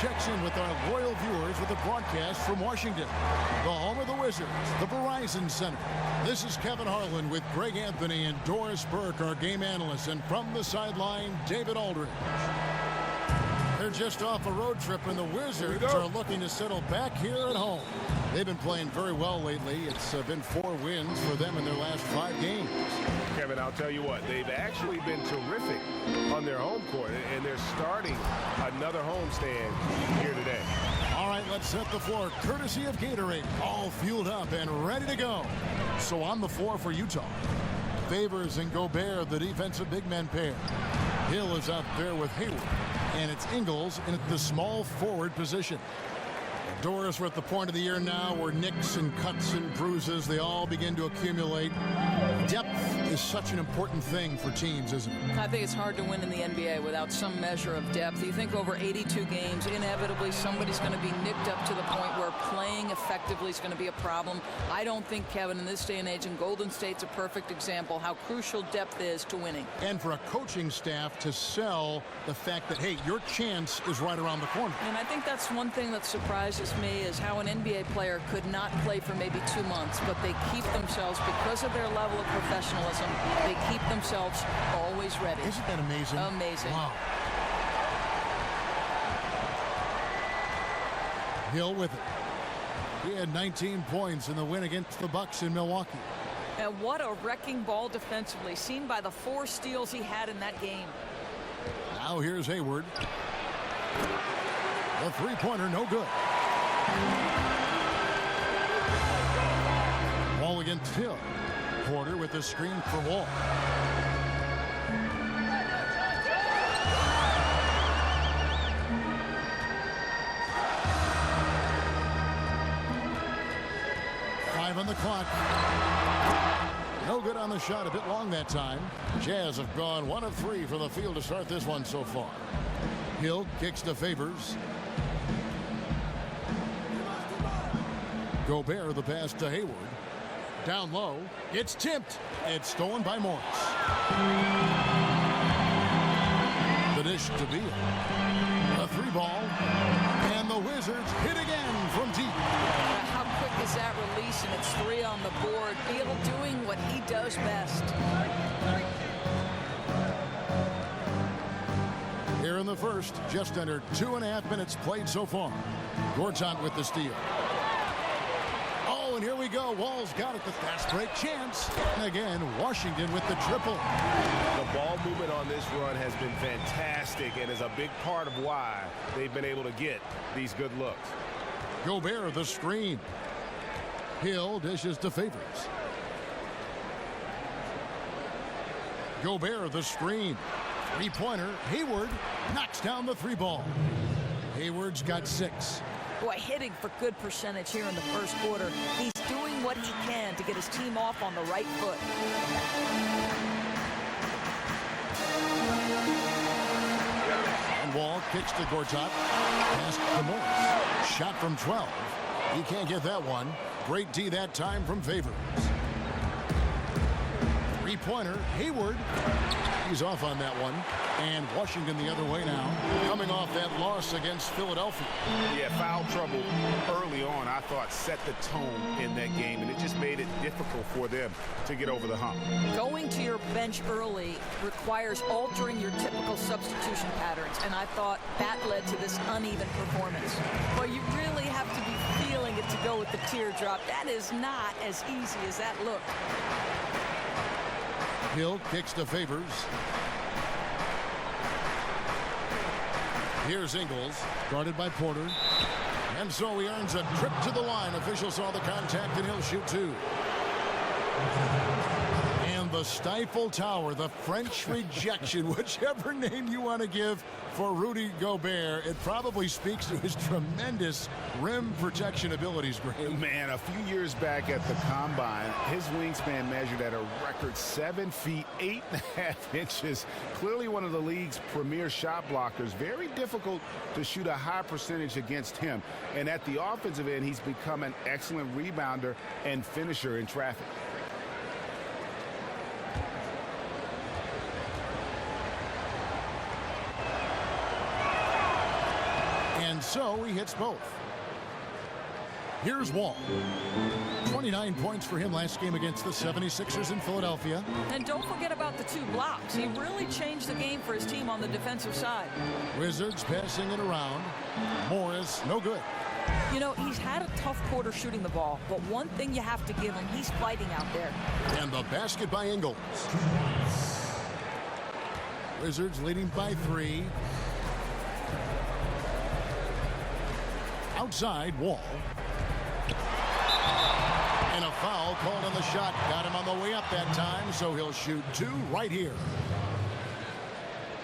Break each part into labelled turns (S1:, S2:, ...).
S1: Checks in with our loyal viewers with a broadcast from Washington, the home of the Wizards, the Verizon Center. This is Kevin Harlan with Greg Anthony and Doris Burke, our game analyst, and from the sideline, David Aldridge. They're just off a road trip, and the Wizards are looking to settle back here at home. They've been playing very well lately. It's been 4 wins for them in their last 5 games.
S2: Kevin, I'll tell you what, they've actually been terrific on their home court, and they're starting another homestand here today.
S1: All right, let's set the floor courtesy of Gatorade. All fueled up and ready to go. So on the floor for Utah, Favors and Gobert, the defensive big men pair. Hill is out there with Hayward, and it's Ingles in the small forward position. Doris, we're at the point of the year now where nicks and cuts and bruises, they all begin to accumulate. Depth is such an important thing for teams, isn't it?
S3: I think it's hard to win in the NBA without some measure of depth. You think over 82 games, inevitably somebody's going to be nicked up to the point where playing effectively is going to be a problem. I don't think, Kevin, in this day and age, and Golden State's a perfect example how crucial depth is to winning.
S1: And for a coaching staff to sell the fact that, hey, your chance is right around the corner.
S3: And I think that's one thing that surprises me is how an NBA player could not play for maybe 2 months, but they keep themselves, because of their level of professionalism, they keep themselves always ready.
S1: Isn't that amazing?
S3: Amazing.
S1: Wow. Hill with it. He had 19 points in the win against the Bucks in Milwaukee.
S3: And what a wrecking ball defensively, seen by the 4 steals he had in that game.
S1: Now here's Hayward. The three-pointer, no good. Wall against Hill. Porter with the screen for Wall. Five on the clock. No good on the shot, a bit long that time. Jazz have gone 1 of 3 from the field to start this one so far. Hill kicks to Favors. Gobert, the pass to Hayward. Down low. It's tipped. It's stolen by Morris. The dish to Beal. A 3 ball Wizards hit again from deep.
S3: How quick is that release? And it's 3 on the board. Beal doing what he does best.
S1: Here in the first, just under 2.5 minutes played so far. Gortat with the steal. Oh, and here we go. Wall's got it. The fast break chance. And again, Washington with the triple.
S2: The ball movement on this run has been fantastic and is a big part of why they've been able to get these good looks.
S1: Gobert the screen. Hill dishes to Favors. Gobert the screen. Three-pointer. Hayward knocks down the 3 ball. Hayward's got 6.
S3: Boy, hitting for good percentage here in the first quarter. He's doing what he can to get his team off on the right foot.
S1: And Wall kicks to Gortat. Past to Morris. Shot from 12. He can't get that one. Great D that time from Favors. Three-pointer. Hayward. He's off on that one. And Washington the other way now. Coming off that loss against Philadelphia.
S4: Yeah, foul trouble early on, I thought, set the tone in that game, and it just made it difficult for them to get over the hump.
S3: Going to your bench early requires altering your typical substitution patterns, and I thought that led to this uneven performance. Well, you really have to be feeling it to go with the teardrop. That is not as easy as that looked.
S1: Hill kicks to Favors. Here's Ingles, guarded by Porter. And so he earns a trip to the line. Officials saw the contact, and he'll shoot 2. And the Stifle Tower, the French rejection, whichever name you want to give for Rudy Gobert, it probably speaks to his tremendous rim protection abilities, Graham.
S4: Man, a few years back at the Combine, his wingspan measured at a record 7 feet, 8.5 inches. Clearly one of the league's premier shot blockers. Very difficult to shoot a high percentage against him. And at the offensive end, he's become an excellent rebounder and finisher in traffic.
S1: And so he hits both. Here's Wall. 29 points for him last game against the 76ers in Philadelphia.
S3: And don't forget about the 2 blocks. He really changed the game for his team on the defensive side.
S1: Wizards passing it around. Morris, no good.
S3: You know, he's had a tough quarter shooting the ball, but one thing you have to give him, he's fighting out there.
S1: And the basket by Ingles. Wizards leading by 3. Outside, Wall. And a foul called on the shot. Got him on the way up that time, so he'll shoot 2 right here.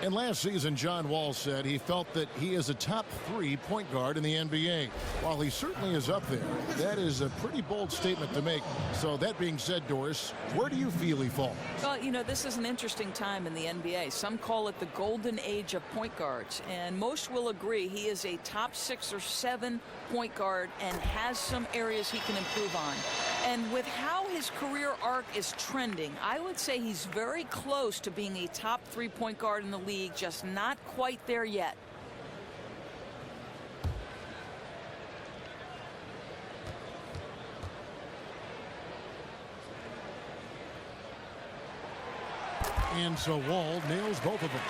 S1: And last season, John Wall said he felt that he is a top 3 point guard in the NBA. While he certainly is up there, that is a pretty bold statement to make. So that being said, Doris, where do you feel he falls?
S3: Well, you know, this is an interesting time in the NBA. Some call it the golden age of point guards, and most will agree he is a top 6 or 7 point guard and has some areas he can improve on. And with how his career arc is trending, I would say he's very close to being a top 3 point guard in the league, just not quite there yet.
S1: And so Wall nails both of them.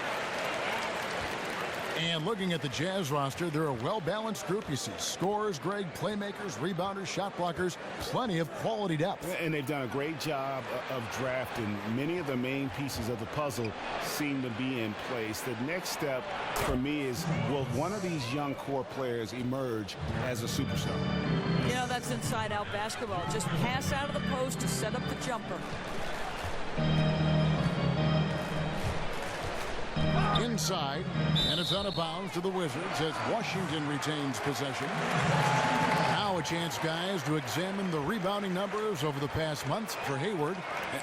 S1: And looking at the Jazz roster, they're a well-balanced group. You see scorers, Greg, playmakers, rebounders, shot blockers, plenty of quality depth.
S4: And they've done a great job of drafting. Many of the main pieces of the puzzle seem to be in place. The next step for me is, will one of these young core players emerge as a superstar?
S3: You know, that's inside-out basketball. Just pass out of the post to set up the jumper.
S1: Inside, and it's out of bounds to the Wizards as Washington retains possession. Now a chance, guys, to examine the rebounding numbers over the past months for Hayward.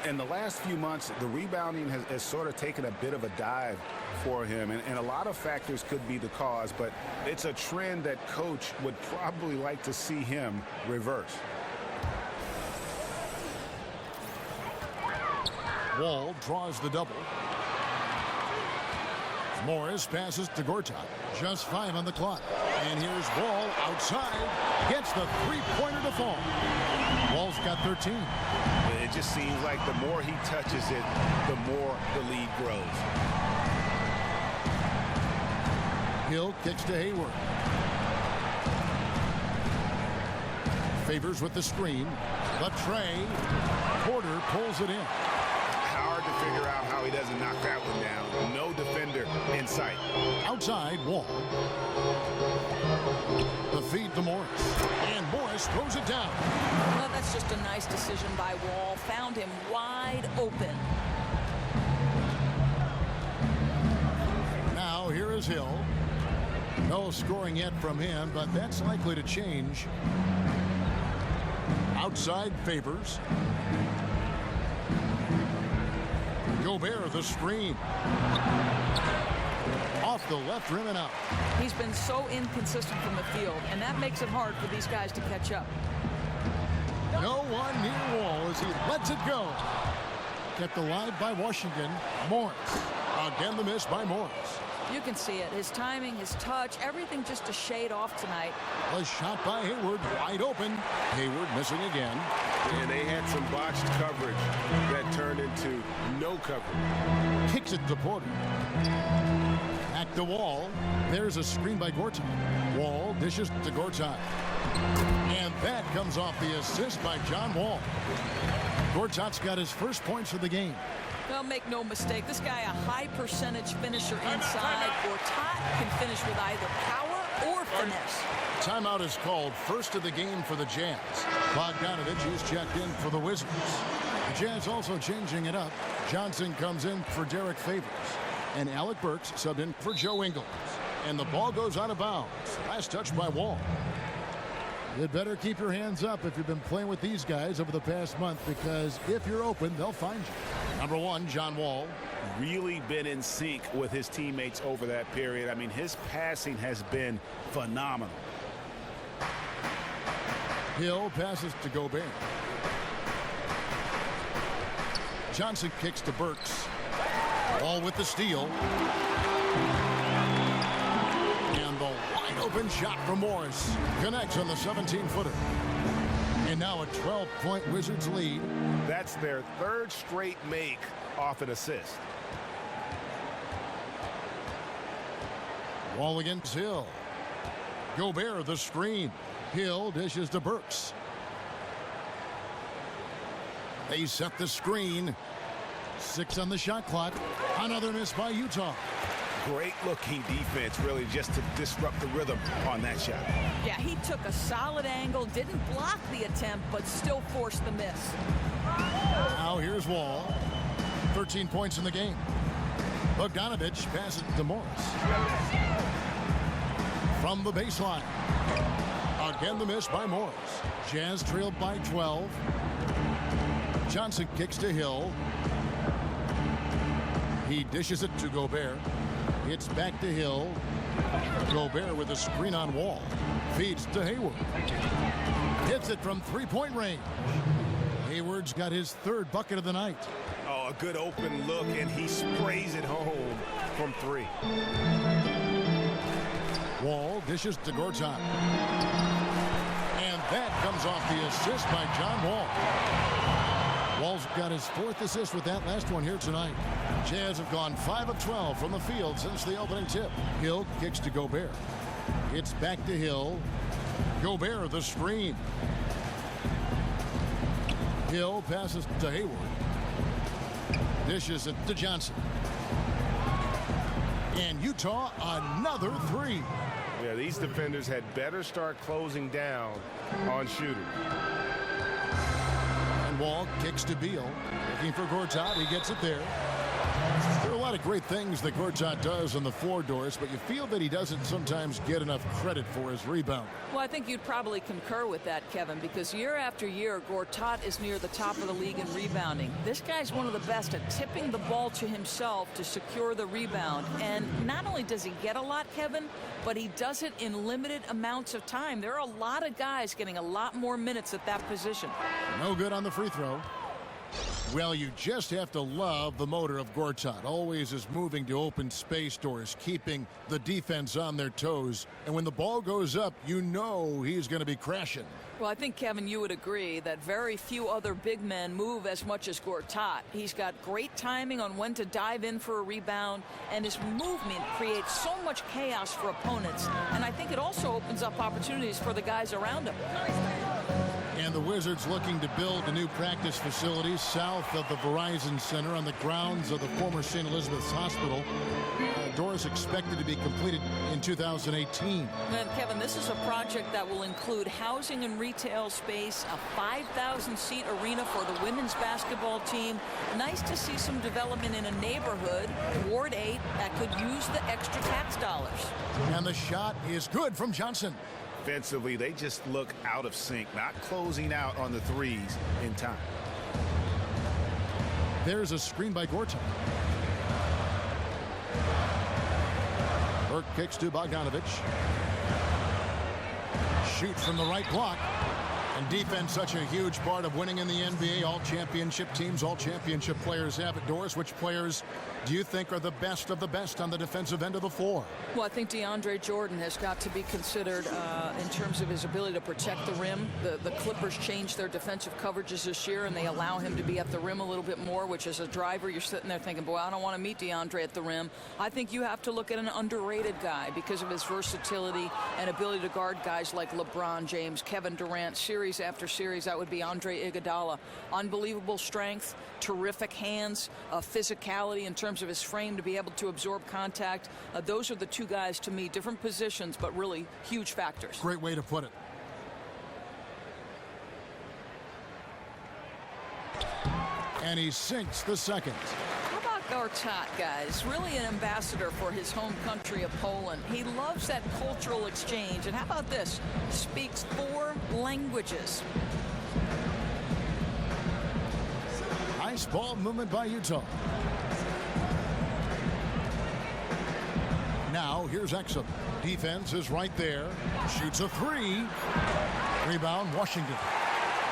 S4: In the last few months, the rebounding has sort of taken a bit of a dive for him, and a lot of factors could be the cause, but it's a trend that coach would probably like to see him reverse.
S1: Wall draws the double. Morris passes to Gortat. Just 5 on the clock. And here's Wall outside. Gets the three-pointer to fall. Wall's got 13.
S4: It just seems like the more he touches it, the more the lead grows.
S1: Hill kicks to Hayward. Favors with the screen. The tray. Porter pulls it in.
S4: Hard to figure out how he doesn't knock that one down. No defender in sight.
S1: Outside, Wall. The feed to Morris. And Morris throws it down.
S3: Well, that's just a nice decision by Wall. Found him wide open.
S1: Now here is Hill. No scoring yet from him, but that's likely to change. Outside, Favors. Gobert, the screen. Off the left rim and out.
S3: He's been so inconsistent from the field, and that makes it hard for these guys to catch up.
S1: No one near Wall as he lets it go. Kept alive by Washington. Morris. Again the miss by Morris.
S3: You can see it. His timing, his touch, everything just a shade off tonight.
S1: A shot by Hayward, wide open. Hayward missing again.
S2: And they had some botched coverage that turned into no coverage.
S1: Kicks it to Porter. Back to Wall. There's a screen by Gortat. Wall dishes to Gortat. And that comes off the assist by John Wall. Gortat's got his first points of the game.
S3: Well, make no mistake, this guy a high percentage finisher inside. Gortat can finish with either power or finesse.
S1: Timeout is called, first of the game for the Jazz. Bogdanovich is checked in for the Wizards. The Jazz also changing it up. Johnson comes in for Derek Favors. And Alec Burks subbed in for Joe Ingles. And the ball goes out of bounds. Last touch by Wall. You'd better keep your hands up if you've been playing with these guys over the past month, because if you're open, they'll find you. Number 1, John Wall.
S4: Really been in sync with his teammates over that period. I mean, his passing has been phenomenal.
S1: Hill passes to Gobert. Johnson kicks to Burks. Wall with the steal. And the wide open shot from Morris. Connects on the 17-footer. And now a 12-point Wizards lead.
S2: That's their third straight make off an assist.
S1: Wall against Hill. Gobert the screen. Hill dishes to Burks. They set the screen. 6 on the shot clock. Another miss by Utah.
S4: Great looking defense, really, just to disrupt the rhythm on that shot.
S3: Yeah, he took a solid angle, didn't block the attempt, but still forced the miss.
S1: Now here's Wall. 13 points in the game. Bogdanovich passes to Morris. From the baseline. Again the miss by Morris. Jazz trailed by 12. Johnson kicks to Hill. He dishes it to Gobert. It's back to Hill. Gobert with a screen on Wall. Feeds to Hayward. Hits it from three-point range. Hayward's got his third bucket of the night.
S2: Oh, a good open look, and he sprays it home from 3.
S1: Wall dishes to Gortat. And that comes off the assist by John Wall. Wall's got his 4th assist with that last one here tonight. Jazz have gone 5 of 12 from the field since the opening tip. Hill kicks to Gobert. It's back to Hill. Gobert the screen. Hill passes to Hayward. Dishes it to Johnson. And Utah another 3.
S2: Yeah, these defenders had better start closing down on shooters.
S1: And Wall kicks to Beal. Looking for Gortat. He gets it there. There are a lot of great things that Gortat does on the floor, Doris, but you feel that he doesn't sometimes get enough credit for his rebound.
S3: Well, I think you'd probably concur with that, Kevin, because year after year, Gortat is near the top of the league in rebounding. This guy's one of the best at tipping the ball to himself to secure the rebound. And not only does he get a lot, Kevin, but he does it in limited amounts of time. There are a lot of guys getting a lot more minutes at that position.
S1: No good on the free throw. Well, you just have to love the motor of Gortat. Always is moving to open space doors, keeping the defense on their toes. And when the ball goes up, you know he's going to be crashing.
S3: Well, I think, Kevin, you would agree that very few other big men move as much as Gortat. He's got great timing on when to dive in for a rebound, and his movement creates so much chaos for opponents. And I think it also opens up opportunities for the guys around him.
S1: And the Wizards looking to build a new practice facility south of the Verizon Center on the grounds of the former St. Elizabeth's Hospital. Doors expected to be completed in 2018.
S3: And Kevin, this is a project that will include housing and retail space, a 5,000-seat arena for the women's basketball team. Nice to see some development in a neighborhood, Ward 8, that could use the extra tax dollars.
S1: And the shot is good from Johnson.
S4: Offensively, they just look out of sync, not closing out on the threes in time.
S1: There's a screen by Gortat. Burke kicks to Bogdanovic. Shoots from the right block. And defense, such a huge part of winning in the NBA. All championship teams, all championship players have it. Doris, which players do you think are the best of the best on the defensive end of the floor?
S3: Well, I think DeAndre Jordan has got to be considered in terms of his ability to protect the rim. The Clippers changed their defensive coverages this year, and they allow him to be at the rim a little bit more, which as a driver, you're sitting there thinking, boy, I don't want to meet DeAndre at the rim. I think you have to look at an underrated guy because of his versatility and ability to guard guys like LeBron James, Kevin Durant, series after series. That would be Andre Iguodala. Unbelievable strength, terrific hands, physicality in terms of his frame to be able to absorb contact. Those are the two guys to me, different positions, but really huge factors.
S1: Great way to put it. And he sinks the second.
S3: How about Gortat, guys? Really an ambassador for his home country of Poland. He loves that cultural exchange. And how about this? Speaks 4 languages.
S1: Nice ball movement by Utah. Now here's Exum. Defense is right there. Shoots a 3. Rebound Washington.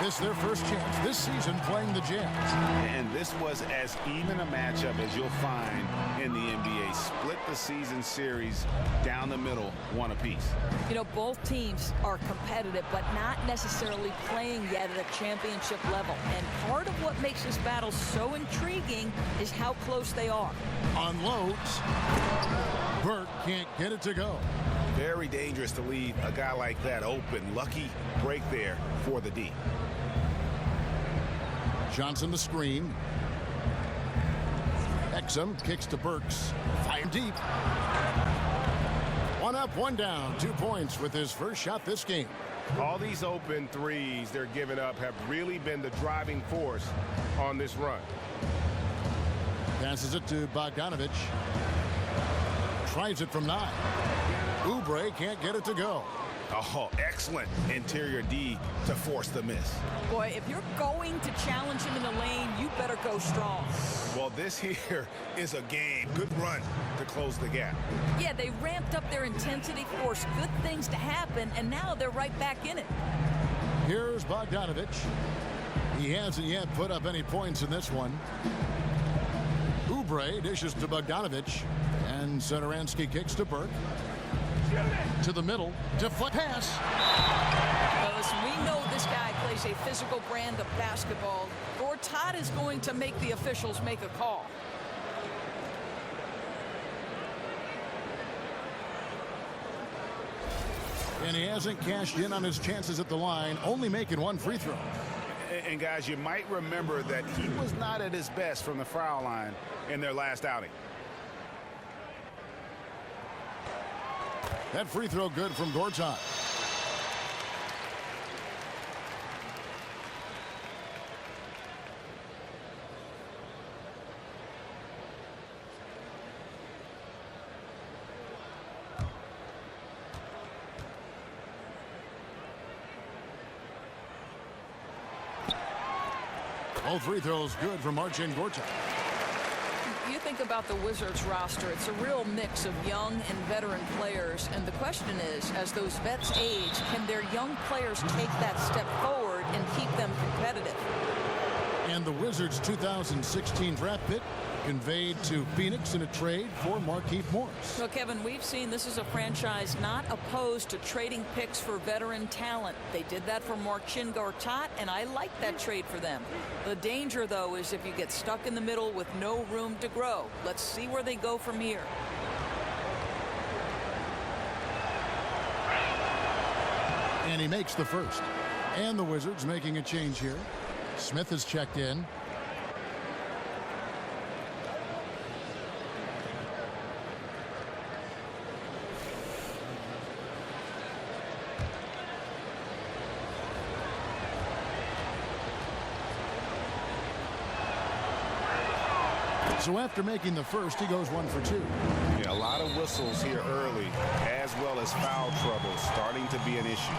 S1: This their first chance this season playing the Jazz.
S4: And this was as even a matchup as you'll find in the NBA. Split the season series down the middle, one apiece.
S3: You know, both teams are competitive, but not necessarily playing yet at a championship level. And part of what makes this battle so intriguing is how close they are.
S1: Unloads. Burke can't get it to go.
S4: Very dangerous to leave a guy like that open. Lucky break there for the D.
S1: Johnson the screen. Exum kicks to Burks. Fire deep. 1 up, 1 down. 2 points with his first shot this game.
S2: All these open threes they're giving up have really been the driving force on this run.
S1: Passes it to Bogdanovic. Tries it from 9. Oubre can't get it to go.
S4: Oh, excellent interior D to force the miss.
S3: Boy, if you're going to challenge him in the lane, you better go strong.
S4: Well, this here is a game. Good run to close the gap.
S3: Yeah, they ramped up their intensity, forced good things to happen, and now they're right back in it.
S1: Here's Bogdanovic. He hasn't yet put up any points in this one. Oubre dishes to Bogdanovic, and Satoransky kicks to Burke. To the middle, deflect pass.
S3: Well, listen, we know this guy plays a physical brand of basketball. Gortat is going to make the officials make a call.
S1: And he hasn't cashed in on his chances at the line, only making 1 free throw.
S4: And guys, you might remember that he was not at his best from the foul line in their last outing.
S1: That free throw good from Gortat. All free throws good from Marcin Gortat.
S3: You think about the Wizards roster, it's a real mix of young and veteran players. And the question is, as those vets age, can their young players take that step forward and keep them competitive?
S1: And the Wizards' 2016 draft pick conveyed to Phoenix in a trade for Markieff Morris.
S3: Well, Kevin, we've seen this is a franchise not opposed to trading picks for veteran talent. They did that for Marcin Gortat, and I like that trade for them. The danger, though, is if you get stuck in the middle with no room to grow. Let's see where they go from here.
S1: And he makes the first. And the Wizards making a change here. Smith is checked in. So after making the first, he goes 1 for 2.
S4: Yeah, a lot of whistles here early, as well as foul trouble starting to be an issue.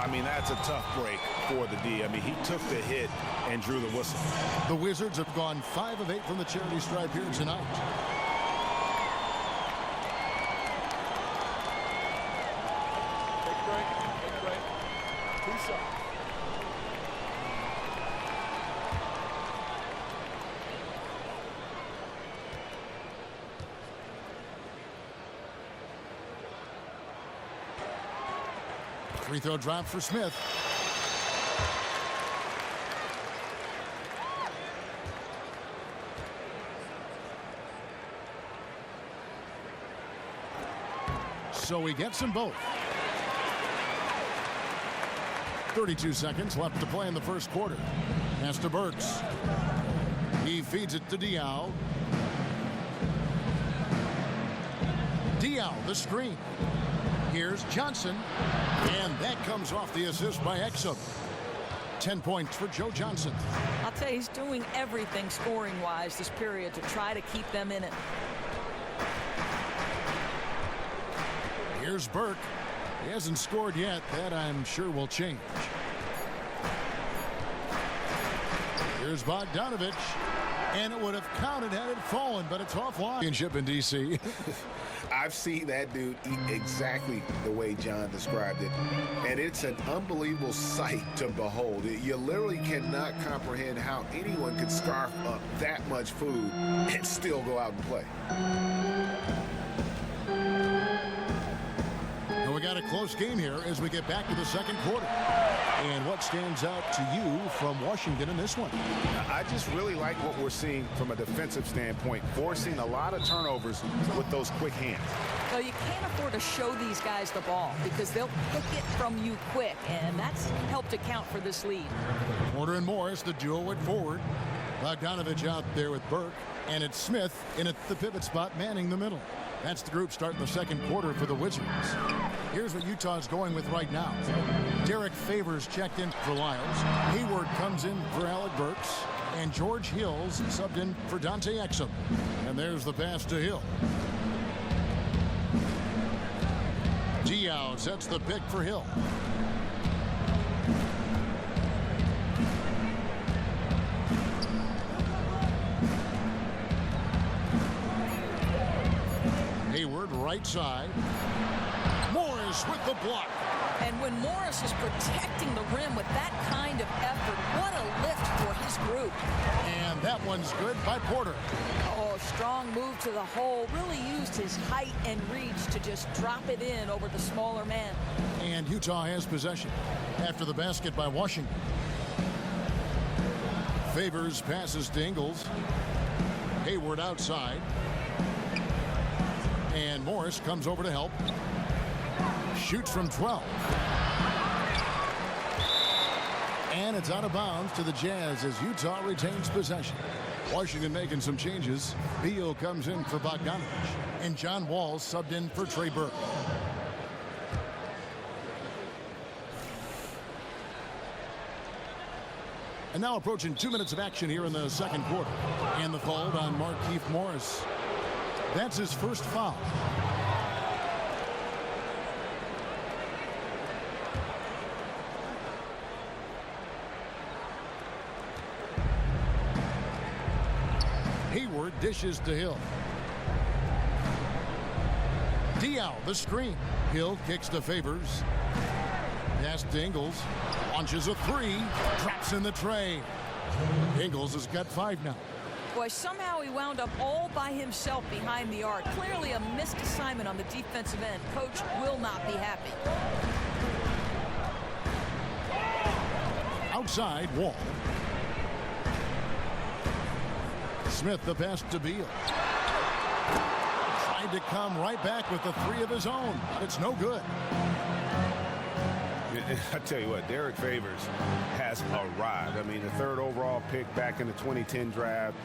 S4: I mean, that's a tough break for the D. I mean, he took the hit and drew the whistle.
S1: The Wizards have gone 5 of 8 from the charity stripe here tonight.
S2: Take break. Peace out.
S1: Free throw drop for Smith. So he gets them both. 32 seconds left to play in the first quarter. Pass to Burks. He feeds it to Diaw. Diaw, the screen. Here's Johnson, and that comes off the assist by Exum. 10 points for Joe Johnson.
S3: I'll tell you, he's doing everything scoring-wise this period to try to keep them in it.
S1: Here's Burke. He hasn't scored yet. That, I'm sure, will change. Here's Bogdanovich. And it would have counted had it fallen, but it's offline. Championship in D.C.
S4: I've seen that dude eat exactly the way John described it, and it's an unbelievable sight to behold. You literally cannot comprehend how anyone could scarf up that much food and still go out and play.
S1: And we got a close game here as we get back to the second quarter. And what stands out to you from Washington in this one?
S4: I just really like what we're seeing from a defensive standpoint, forcing a lot of turnovers with those quick hands.
S3: Well, you can't afford to show these guys the ball because they'll pick it from you quick, and that's helped account for this lead.
S1: Porter and Morris, the duo at forward. Bogdanovich out there with Burke, and it's Smith in at the pivot spot manning the middle. That's the group starting the second quarter for the Wizards. Here's what Utah's going with right now. Derek Favors checked in for Lyles. Hayward comes in for Alec Burks. And George Hills subbed in for Dante Exum. And there's the pass to Hill. Diaw sets the pick for Hill. Hayward right side. Morris with the block.
S3: And when Morris is protecting the rim with that kind of effort, what a lift for his group.
S1: And that one's good by Porter.
S3: Oh, strong move to the hole. Really used his height and reach to just drop it in over the smaller man.
S1: And Utah has possession after the basket by Washington. Favors passes to Ingles. Hayward outside. And Morris comes over to help. Shoots from 12. And it's out of bounds to the Jazz as Utah retains possession. Washington making some changes. Beal comes in for Bogdanovich. And John Wall subbed in for Trey Burke. And now approaching 2 minutes of action here in the second quarter. And the hold on Markieff Morris. That's his first foul. Hayward dishes to Hill. Diaw, the screen. Hill kicks to Favors. Pass to Ingles. Launches a three. Drops in the tray. Ingles has got 5 now.
S3: Boy, somehow he wound up all by himself behind the arc. Clearly a missed assignment on the defensive end. Coach will not be happy.
S1: Outside, Wall. Smith, the pass to Beal. Tried to come right back with the 3 of his own. It's no good.
S4: I tell you what, Derek Favors has arrived. I mean, the 3rd overall pick back in the 2010 draft.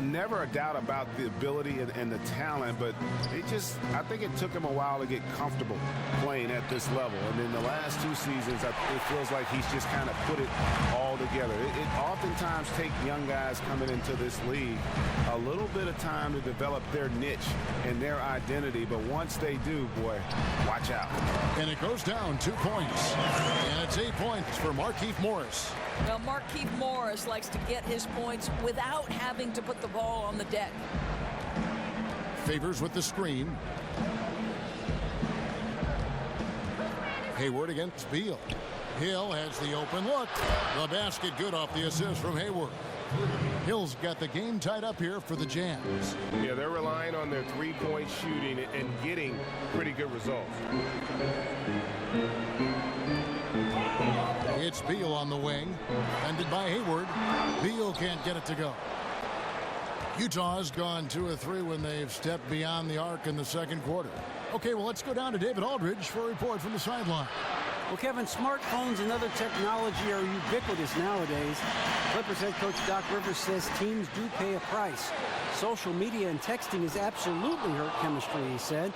S4: Never a doubt about the ability and the talent, but I think it took him a while to get comfortable playing at this level. And in the last 2 seasons, it feels like he's just kind of put it all together. It oftentimes takes young guys coming into this league a little bit of time to develop their niche and their identity, but once they do, boy, watch out.
S1: And it goes down 2 points. And it's 8 points for Markieff Morris.
S3: Well, Markieff Morris likes to get his points without having to put the ball on the deck.
S1: Favors with the screen. Hayward against Beal. Hill has the open look. The basket good off the assist from Hayward. Hill's got the game tied up here for the Jazz.
S2: Yeah, they're relying on their 3-point shooting and getting pretty good results.
S1: It's Beal on the wing. Defended by Hayward. Beal can't get it to go. Utah's gone 2 of 3 when they've stepped beyond the arc in the 2nd quarter. Okay, well, let's go down to David Aldridge for a report from the sideline.
S5: Well, Kevin, smartphones and other technology are ubiquitous nowadays. Clippers head coach Doc Rivers says teams do pay a price. Social media and texting has absolutely hurt chemistry, he said.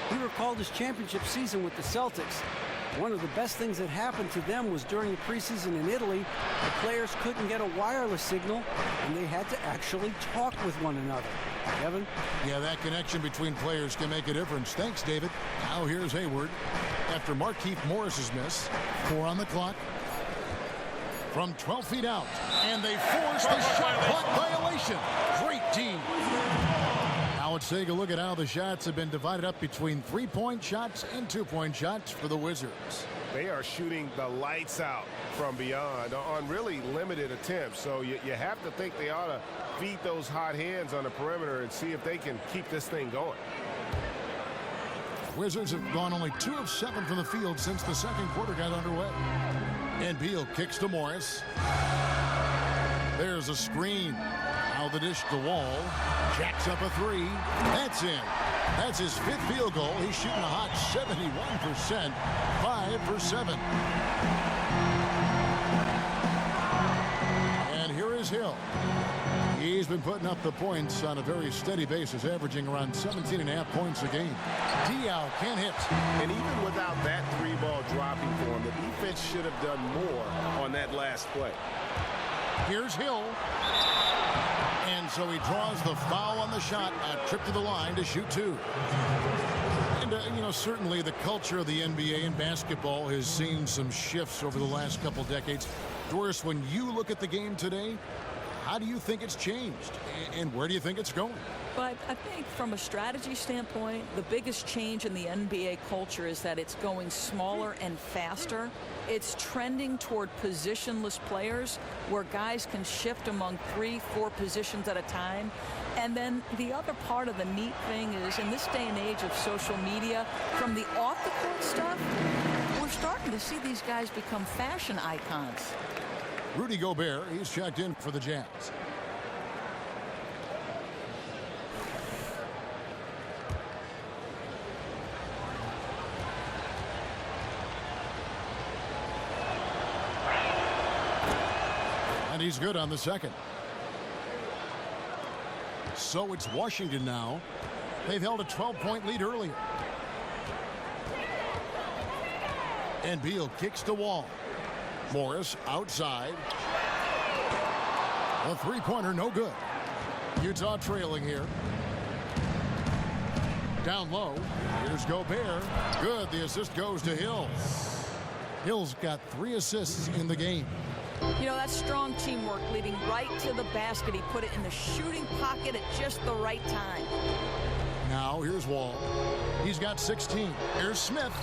S5: He recalled his championship season with the Celtics. One of the best things that happened to them was during the preseason in Italy, the players couldn't get a wireless signal, and they had to actually talk with one another. Kevin?
S1: Yeah, that connection between players can make a difference. Thanks, David. Now here's Hayward. After Markieff Morris's miss, 4 on the clock. From 12 feet out, and they force the shot clock violation. Great team. Now let's take a look at how the shots have been divided up between 3-point shots and 2-point shots for the Wizards.
S2: They are shooting the lights out from beyond on really limited attempts. So you have to think they ought to feed those hot hands on the perimeter and see if they can keep this thing going.
S1: Wizards have gone only 2 of 7 from the field since the 2nd quarter got underway. And Beal kicks to Morris. There's a screen. Now the dish to Wall. Jacks up a 3. That's in. That's his 5th field goal. He's shooting a hot 71%. 5 for 7. And here is Hill. He's been putting up the points on a very steady basis, averaging around 17.5 points a game. Diaw can't hit.
S2: And even without that 3-ball dropping for him, the defense should have done more on that last play.
S1: Here's Hill. And so he draws the foul on the shot, a trip to the line to shoot 2. And, certainly the culture of the NBA and basketball has seen some shifts over the last couple decades. Doris, when you look at the game today, how do you think it's changed? And where do you think it's going?
S3: But I think from a strategy standpoint, the biggest change in the NBA culture is that it's going smaller and faster. It's trending toward positionless players where guys can shift among 3-4 positions at a time. And then the other part of the neat thing is, in this day and age of social media, from the off-the-court stuff, we're starting to see these guys become fashion icons.
S1: Rudy Gobert, he's checked in for the Jazz. And he's good on the 2nd. So it's Washington now. They've held a 12-point lead earlier. And Beal kicks the Wall. Morris outside. A 3-pointer, no good. Utah trailing here. Down low. Here's Gobert. Good. The assist goes to Hill. Hill's got 3 assists in the game.
S3: That's strong teamwork, leading right to the basket. He put it in the shooting pocket at just the right time.
S1: Now here's Wall. He's got 16. Here's Smith.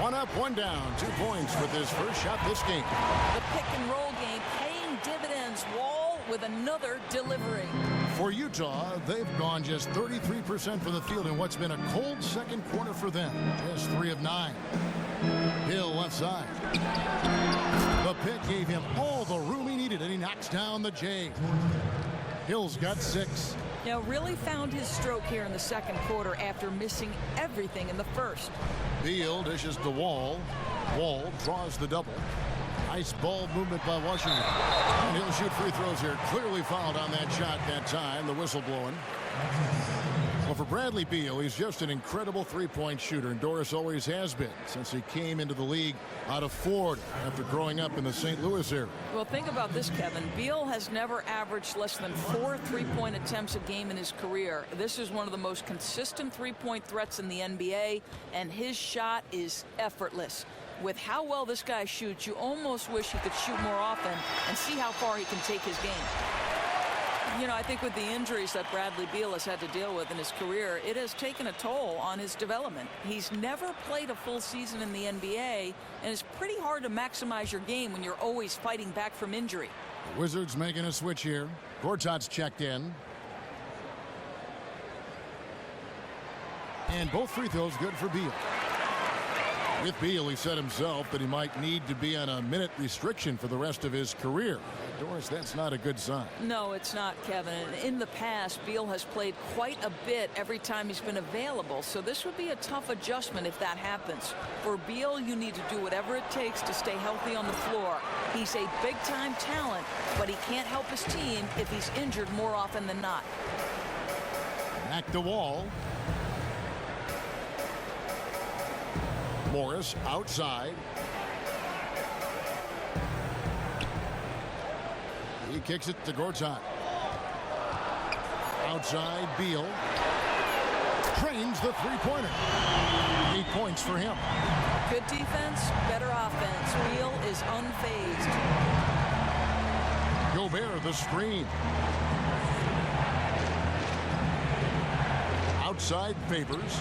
S1: 1 up, 1 down. 2 points with his first shot this game.
S3: The pick and roll game paying dividends. Wall with another delivery.
S1: For Utah, they've gone just 33% from the field in what's been a cold second quarter for them. Just 3 of 9. Hill left side. The pick gave him all the room he needed, and he knocks down the J. Hill's got 6.
S3: Now really found his stroke here in the second quarter after missing everything in the first.
S1: Beal dishes to Wall. Wall draws the double. Nice ball movement by Washington. And he'll shoot free throws here. Clearly fouled on that shot that time. The whistle blowing. Well, for Bradley Beal, he's just an incredible three-point shooter, and Doris always has been since he came into the league out of Florida after growing up in the St. Louis area.
S3: Well, think about this, Kevin. Beal has never averaged less than 4 three-point attempts a game in his career. This is one of the most consistent three-point threats in the NBA, and his shot is effortless. With how well this guy shoots, you almost wish he could shoot more often and see how far he can take his game. You know, I think with the injuries that Bradley Beal has had to deal with in his career, it has taken a toll on his development. He's never played a full season in the NBA, and it's pretty hard to maximize your game when you're always fighting back from injury.
S1: The Wizards making a switch here. Gortat's checked in. And both free throws good for Beal. With Beal, he said himself that he might need to be on a minute restriction for the rest of his career. Doris, that's not a good sign.
S3: No, it's not, Kevin. In the past, Beal has played quite a bit every time he's been available, so this would be a tough adjustment if that happens. For Beal, you need to do whatever it takes to stay healthy on the floor. He's a big-time talent, but he can't help his team if he's injured more often than not.
S1: Back to Wall. Morris outside. He kicks it to Gortat. Outside, Beal. Trains the three-pointer. 8 points for him.
S3: Good defense, better offense. Beal is unfazed.
S1: Gobert the screen. Outside, Favors.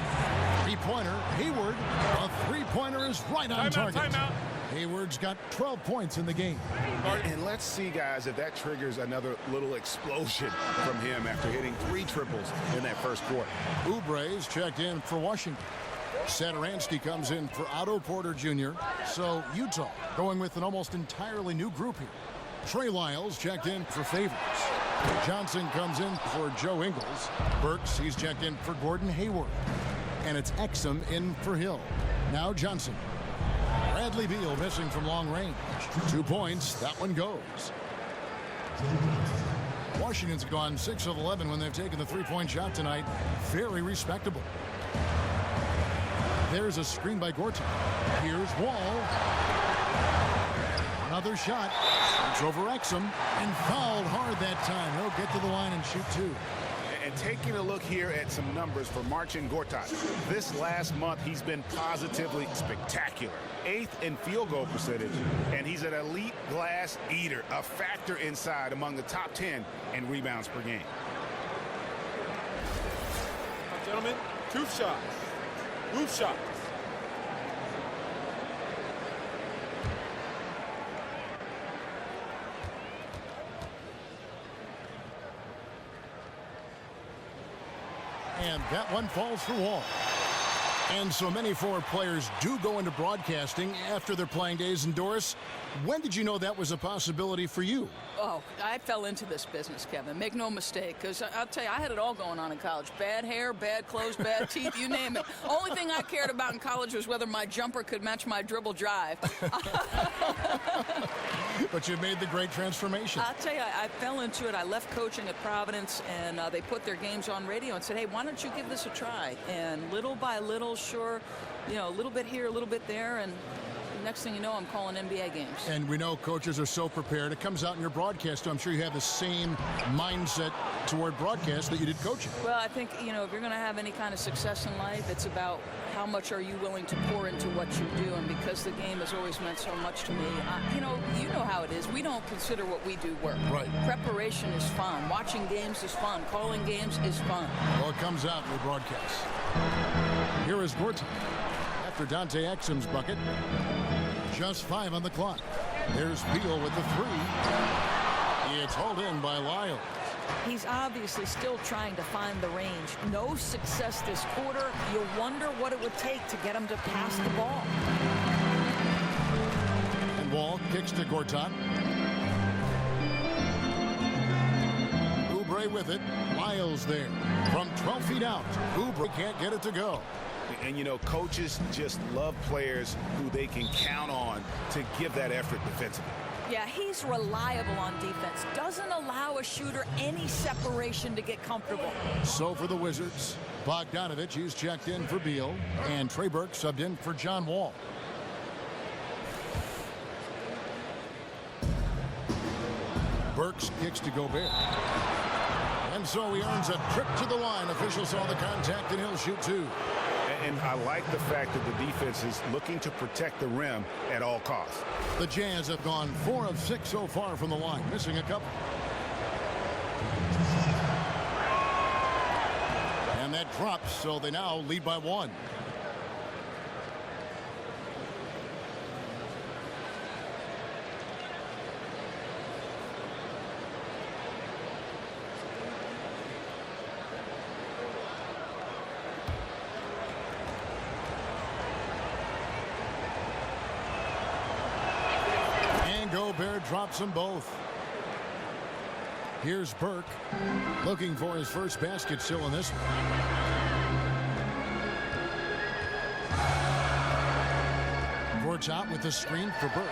S1: Three-pointer, Hayward. A three-pointer is right on target.
S2: Timeout.
S1: Hayward's got 12 points in the game.
S4: And let's see, guys, if that triggers another little explosion from him after hitting 3 triples in that first quarter.
S1: Oubre's checked in for Washington. Satoransky comes in for Otto Porter Jr. So Utah going with an almost entirely new group here. Trey Lyles checked in for Favors. Johnson comes in for Joe Ingles. Burks, he's checked in for Gordon Hayward. And it's Exum in for Hill. Now Johnson. Bradley Beal missing from long range. 2 points. That one goes. Washington's gone 6 of 11 when they've taken the three-point shot tonight. Very respectable. There's a screen by Gortat. Here's Wall. Another shot. It's over Exum and fouled hard that time. He'll get to the line and shoot 2.
S4: And taking a look here at some numbers for Marcin Gortat. This last month, he's been positively spectacular. 8th in field goal percentage, and he's an elite glass eater, a factor inside among the top 10 in rebounds per game.
S6: Gentlemen, 2 shots. Roof shots.
S1: And that one falls for Wall. And so many forward players do go into broadcasting after their playing days. And Doris, when did you know that was a possibility for you?
S3: Oh, I fell into this business, Kevin. Make no mistake, because I'll tell you, I had it all going on in college. Bad hair, bad clothes, bad teeth, you name it. Only thing I cared about in college was whether my jumper could match my dribble drive.
S1: But you made the great transformation.
S3: I'll tell you, I fell into it. I left coaching at Providence, and they put their games on radio and said, hey, why don't you give this a try? And little by little, sure, you know, a little bit here, a little bit there, and next thing you know, I'm calling NBA games.
S1: And we know coaches are so prepared. It comes out in your broadcast. I'm sure you have the same mindset toward broadcast that you did coaching.
S3: Well, I think, you know, if you're going to have any kind of success in life, it's about how much are you willing to pour into what you do. And because the game has always meant so much to me, you know how it is. We don't consider what we do work.
S1: Right.
S3: Preparation is fun. Watching games is fun. Calling games is fun.
S1: Well, it comes out in your broadcast. Here is Gortat. After Dante Exum's bucket, just 5 on the clock. There's Beal with the 3. It's hauled in by Lyles.
S3: He's obviously still trying to find the range. No success this quarter. You wonder what it would take to get him to pass the ball.
S1: And Wall kicks to Gortat. Oubre with it. Lyles there. From 12 feet out. Oubre can't get it to go.
S4: And, you know, coaches just love players who they can count on to give that effort defensively.
S3: Yeah, he's reliable on defense. Doesn't allow a shooter any separation to get comfortable.
S1: So for the Wizards, Bogdanovich, he's checked in for Beal, and Trey Burke subbed in for John Wall. Burks kicks to Gobert. And so he earns a trip to the line. Officials saw the contact, and he'll shoot two.
S4: And I like the fact that the defense is looking to protect the rim at all costs.
S1: The Jazz have gone 4 of 6 so far from the line, missing a couple. And that drops, so they now lead by 1. Gobert drops them both. Here's Burke looking for his first basket still in this one. Gortat with the screen for Burke.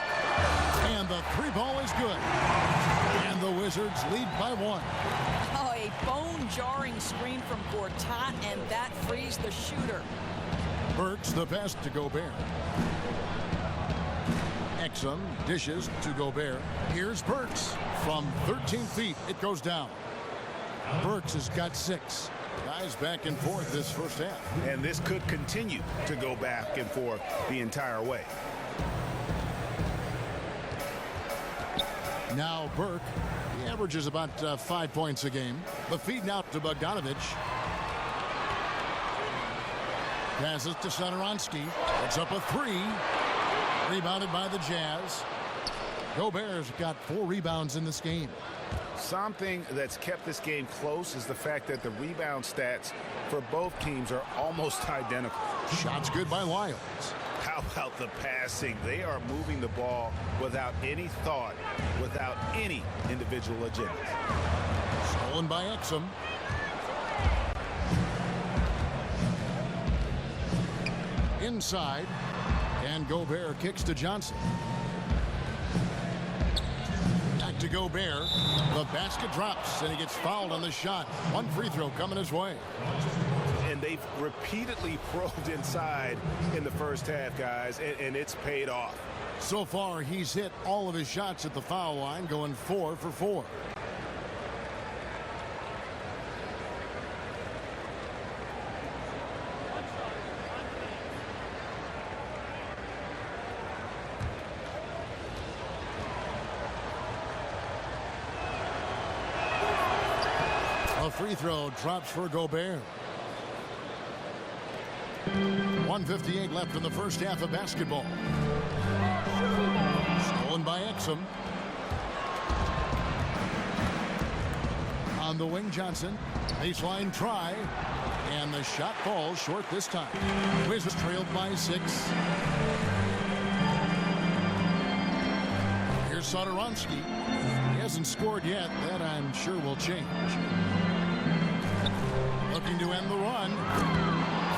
S1: And the 3 ball is good. And the Wizards lead by 1.
S3: Oh, a bone-jarring screen from Gortat, and that frees the shooter.
S1: Burks the pass to Gobert. Exum dishes to Gobert. Here's Burks. From 13 feet, it goes down. Burks has got 6. Guys back and forth this first half.
S4: And this could continue to go back and forth the entire way.
S1: Now Burke, he averages about 5 points a game. The feed now to Bogdanovich. Passes to Satoransky. It's up a 3. Rebounded by the Jazz. Gobert's got 4 rebounds in this game.
S4: Something that's kept this game close is the fact that the rebound stats for both teams are almost identical.
S1: Shots good by Lyles.
S4: How about the passing? They are moving the ball without any thought, without any individual agenda.
S1: Stolen by Exum. Inside. And Gobert kicks to Johnson. Back to Gobert. The basket drops, and he gets fouled on the shot. 1 free throw coming his way.
S4: And they've repeatedly probed inside in the first half, guys, and it's paid off.
S1: So far, he's hit all of his shots at the foul line, going 4 for 4. A free throw drops for Gobert. 1:58 left in the first half of basketball. Stolen by Exum. On the wing, Johnson. Baseline try. And the shot falls short this time. Wizards trailed by 6. Here's Satoransky. He hasn't scored yet. That, I'm sure, will change. Looking to end the run.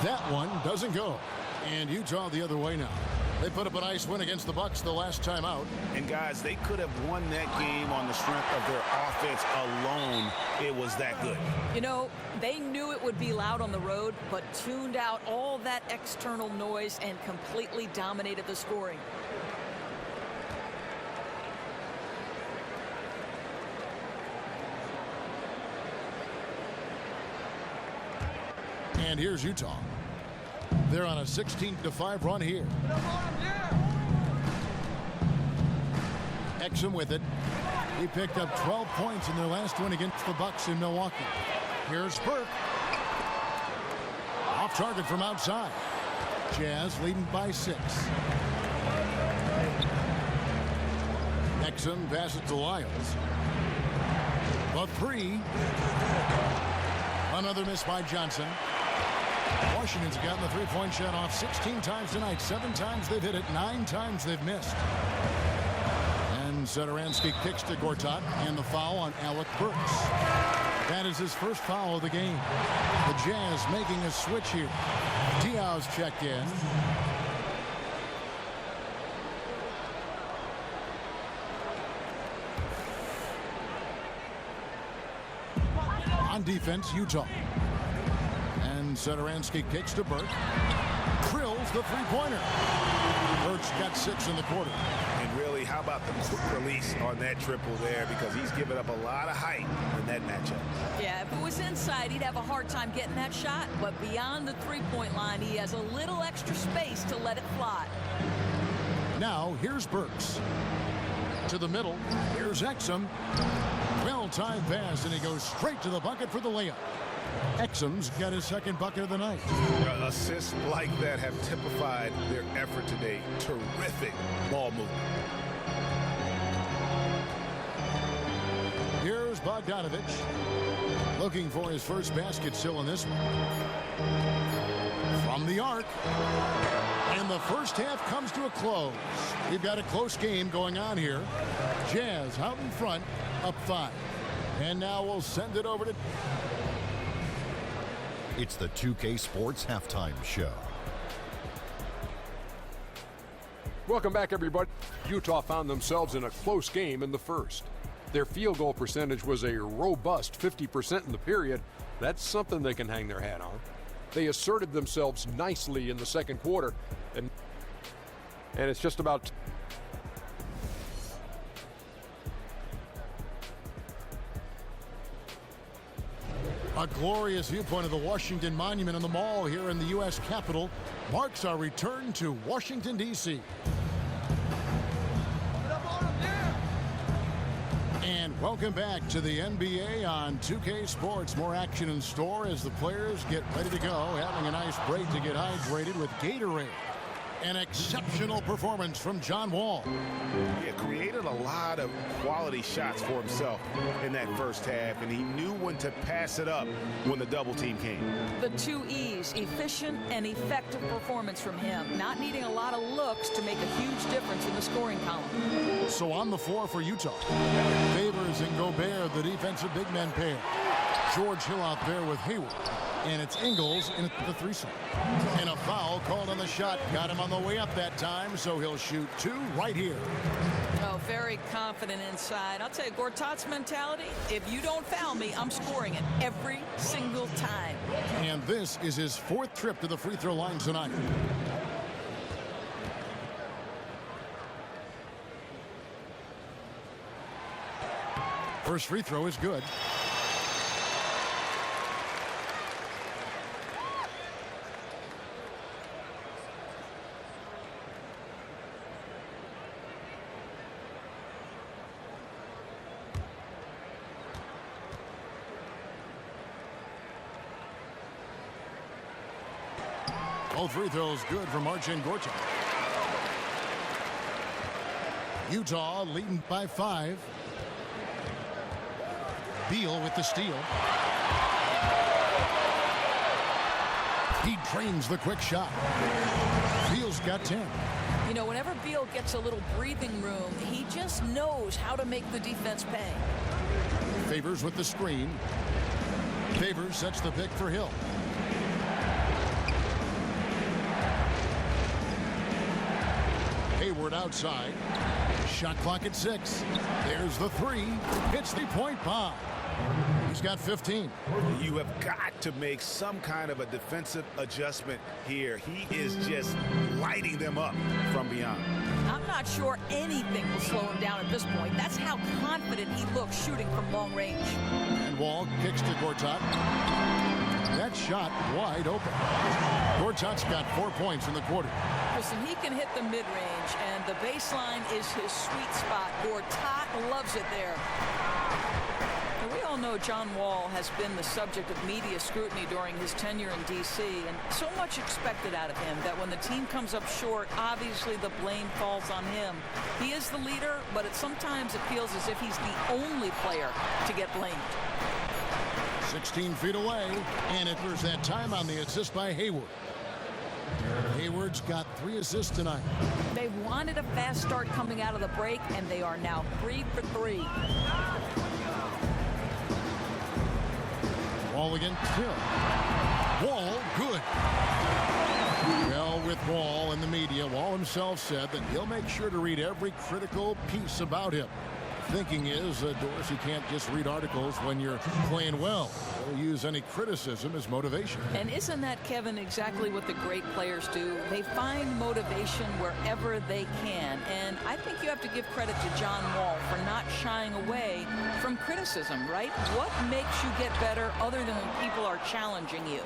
S1: That one doesn't go. And Utah the other way now. They put up a nice win against the Bucks the last time out.
S4: And guys, they could have won that game on the strength of their offense alone. It was that good.
S3: You know, they knew it would be loud on the road, but tuned out all that external noise and completely dominated the scoring.
S1: And here's Utah. They're on a 16-5 run here. Exum with it. He picked up 12 points in their last win against the Bucks in Milwaukee. Here's Burke. Off target from outside. Jazz leading by 6. Exum passes to Lyles. The three. Another miss by Johnson. Washington's gotten the three-point shot off 16 times tonight. 7 times they've hit it. 9 times they've missed. And Satoransky kicks to Gortat, and the foul on Alec Burks. That is his first foul of the game. The Jazz making a switch here. Diaz checked in. On defense, Utah. And Satoransky kicks to Burke. Drills the three-pointer. Burke's got 6 in the quarter.
S4: And really, how about the quick release on that triple there, because he's given up a lot of height in that matchup.
S3: Yeah, if it was inside, he'd have a hard time getting that shot. But beyond the three-point line, he has a little extra space to let it fly.
S1: Now, here's Burks. To the middle. Here's Exum. Well-timed pass, and he goes straight to the bucket for the layup. Exum's got his second bucket of the night.
S4: Assists like that have typified their effort today. Terrific ball movement.
S1: Here's Bogdanovich. Looking for his first basket still in this one. From the arc. And the first half comes to a close. We've got a close game going on here. Jazz out in front, up 5. And now we'll send it over to...
S7: It's the 2K Sports Halftime Show.
S8: Welcome back, everybody. Utah found themselves in a close game in the first. Their field goal percentage was a robust 50% in the period. That's something they can hang their hat on. They asserted themselves nicely in the second quarter, and it's just about...
S1: A glorious viewpoint of the Washington Monument on the Mall here in the U.S. Capitol marks our return to Washington, D.C. And welcome back to the NBA on 2K Sports. More action in store as the players get ready to go, having a nice break to get hydrated with Gatorade. An exceptional performance from John Wall.
S4: He created a lot of quality shots for himself in that first half, and he knew when to pass it up when the double team came.
S3: The 2 E's, efficient and effective performance from him. Not needing a lot of looks to make a huge difference in the scoring column.
S1: So on the floor for Utah, Favors and Gobert, the defensive big men pair. George Hill out there with Hayward. And it's Ingles in the threesome. And a foul called on the shot. Got him on the way up that time, so he'll shoot 2 right here.
S3: Oh, very confident inside. I'll tell you, Gortat's mentality, if you don't foul me, I'm scoring it every single time.
S1: And this is his 4th trip to the free throw line tonight. First free throw is good. Both free throws good for Marcin Gortat. Utah leading by 5. Beal with the steal. He drains the quick shot. Beal's got 10.
S3: You know, whenever Beal gets a little breathing room, he just knows how to make the defense pay.
S1: Favors with the screen. Favors sets the pick for Hill. Hayward outside. Shot clock at 6. There's the 3. It's the point bomb. He's got 15.
S4: You have got to make some kind of a defensive adjustment here. He is just lighting them up from beyond.
S3: I'm not sure anything will slow him down at this point. That's how confident he looks shooting from long range.
S1: And Wall kicks to Gortat. That shot wide open. Gortat's got 4 points in the quarter.
S3: Listen, he can hit the mid-range, and the baseline is his sweet spot. Gortat loves it there. We all know John Wall has been the subject of media scrutiny during his tenure in D.C. and so much expected out of him that when the team comes up short, obviously the blame falls on him. He is the leader, but sometimes it feels as if he's the only player to get blamed.
S1: 16 feet away, and it was that time on the assist by Hayward. Hayward's got 3 assists tonight.
S3: They wanted a fast start coming out of the break, and they are now 3 for 3.
S1: Wall against Hill. Wall, good. Well, with Wall and the media, Wall himself said that he'll make sure to read every critical piece about him. Thinking is, Dorsey can't just read articles when you're playing well. He'll use any criticism as motivation.
S3: And isn't that, Kevin, exactly what the great players do? They find motivation wherever they can. And I think you have to give credit to John Wall for not shying away from criticism, right? What makes you get better other than when people are challenging you?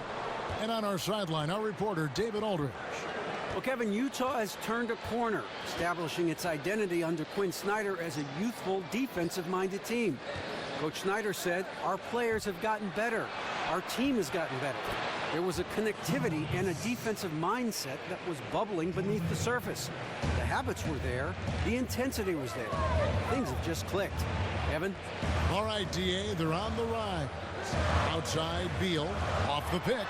S1: And on our sideline, our reporter, David Aldridge.
S5: Well, Kevin, Utah has turned a corner, establishing its identity under Quinn Snyder as a youthful, defensive-minded team. Coach Snyder said, our players have gotten better. Our team has gotten better. There was a connectivity and a defensive mindset that was bubbling beneath the surface. The habits were there. The intensity was there. Things have just clicked. Evan?
S1: All right, D.A., they're on the rise. Outside, Beal, off the pick.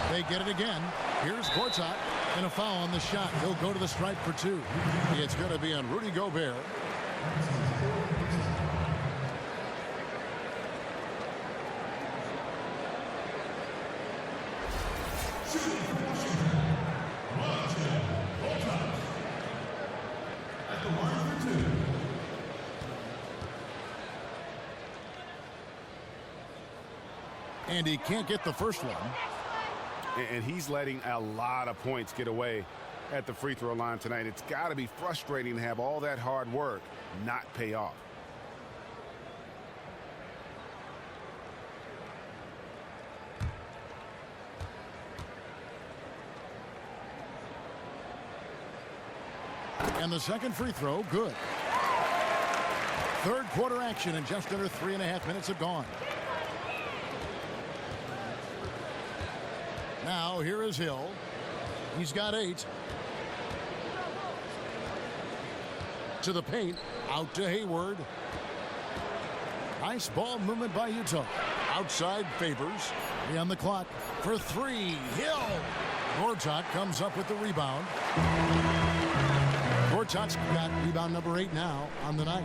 S1: They get it again. Here's Gortat, and a foul on the shot. He'll go to the stripe for 2. It's going to be on Rudy Gobert. And he can't get the first one.
S4: And he's letting a lot of points get away at the free throw line tonight. It's got to be frustrating to have all that hard work not pay off.
S1: And the second free throw, good. Third quarter action, and just under 3.5 minutes have gone. Now here is Hill. He's got 8. To the paint, out to Hayward. Nice ball movement by Utah. Outside Favors. Be on the clock for 3. Hill. Gortat comes up with the rebound. Gortat's got rebound number 8 now on the night.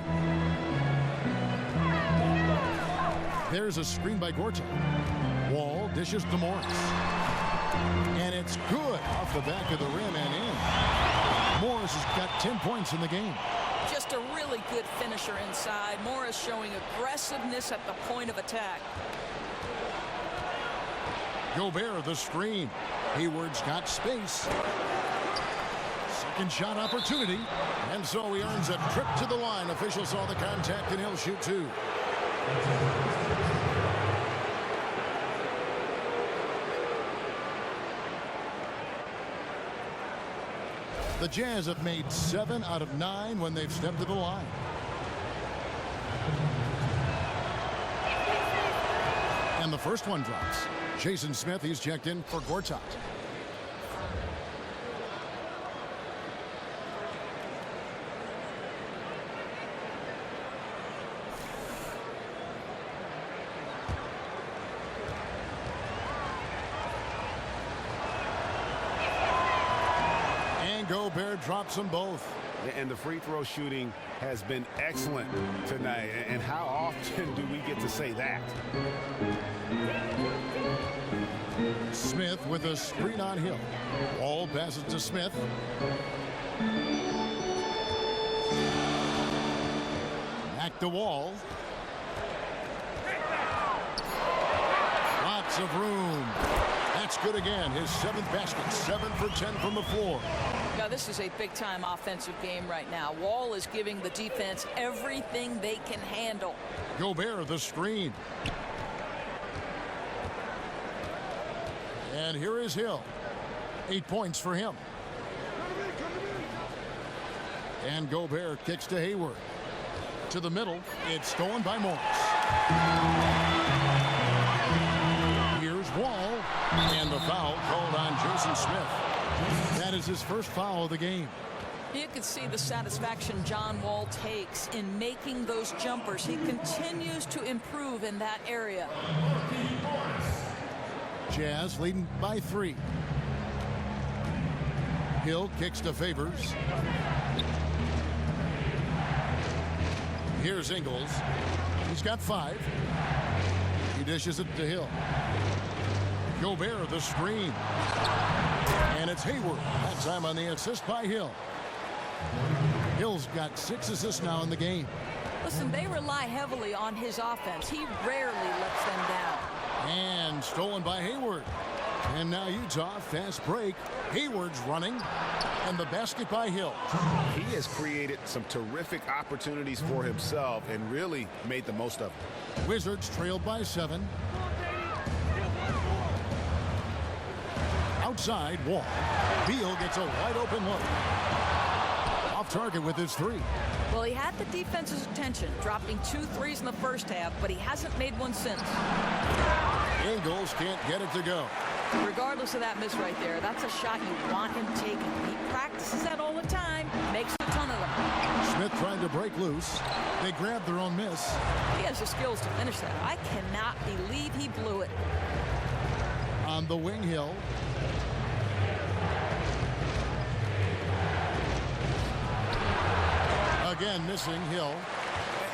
S1: There's a screen by Gortat. Wall dishes to Morris. And it's good off the back of the rim and in. Morris has got 10 points in the game.
S3: Just a really good finisher inside. Morris showing aggressiveness at the point of attack.
S1: Gobert the screen. Hayward's got space. Second shot opportunity. And so he earns a trip to the line. Officials saw the contact and he'll shoot 2. The Jazz have made 7 out of 9 when they've stepped to the line. And the first one drops. Jason Smith, he's checked in for Gortat. Gobert drops them both.
S4: And the free throw shooting has been excellent tonight. And how often do we get to say that?
S1: Smith with a screen on Hill. Wall passes to Smith. Back to Wall. Lots of room. That's good again. His 7th basket. 7 for 10 from the floor.
S3: Now, this is a big-time offensive game right now. Wall is giving the defense everything they can handle.
S1: Gobert the screen. And here is Hill. 8 points for him. And Gobert kicks to Hayward. To the middle. It's stolen by Morris. Here's Wall. And the foul called on Jason Smith. That is his first foul of the game.
S3: You can see the satisfaction John Wall takes in making those jumpers. He continues to improve in that area.
S1: Jazz leading by 3. Hill kicks to Favors. Here's Ingles. He's got 5. He dishes it to Hill. Gobert the screen. And it's Hayward. That time on the assist by Hill. Hill's got 6 assists now in the game.
S3: Listen, they rely heavily on his offense. He rarely lets them down.
S1: And stolen by Hayward. And now Utah, fast break. Hayward's running. And the basket by Hill.
S4: He has created some terrific opportunities for himself and really made the most of it.
S1: Wizards trailed by 7. Outside, Wall. Beal gets a wide open look. Off target with his 3.
S3: Well, he had the defense's attention, dropping 2 threes in the first half, but he hasn't made one since.
S1: Ingles can't get it to go.
S3: Regardless of that miss right there, that's a shot you want him taking. He practices that all the time, makes a ton of them.
S1: Smith trying to break loose. They grab their own miss.
S3: He has the skills to finish that. I cannot believe he blew it.
S1: On the wing, Hill. Again, missing Hill.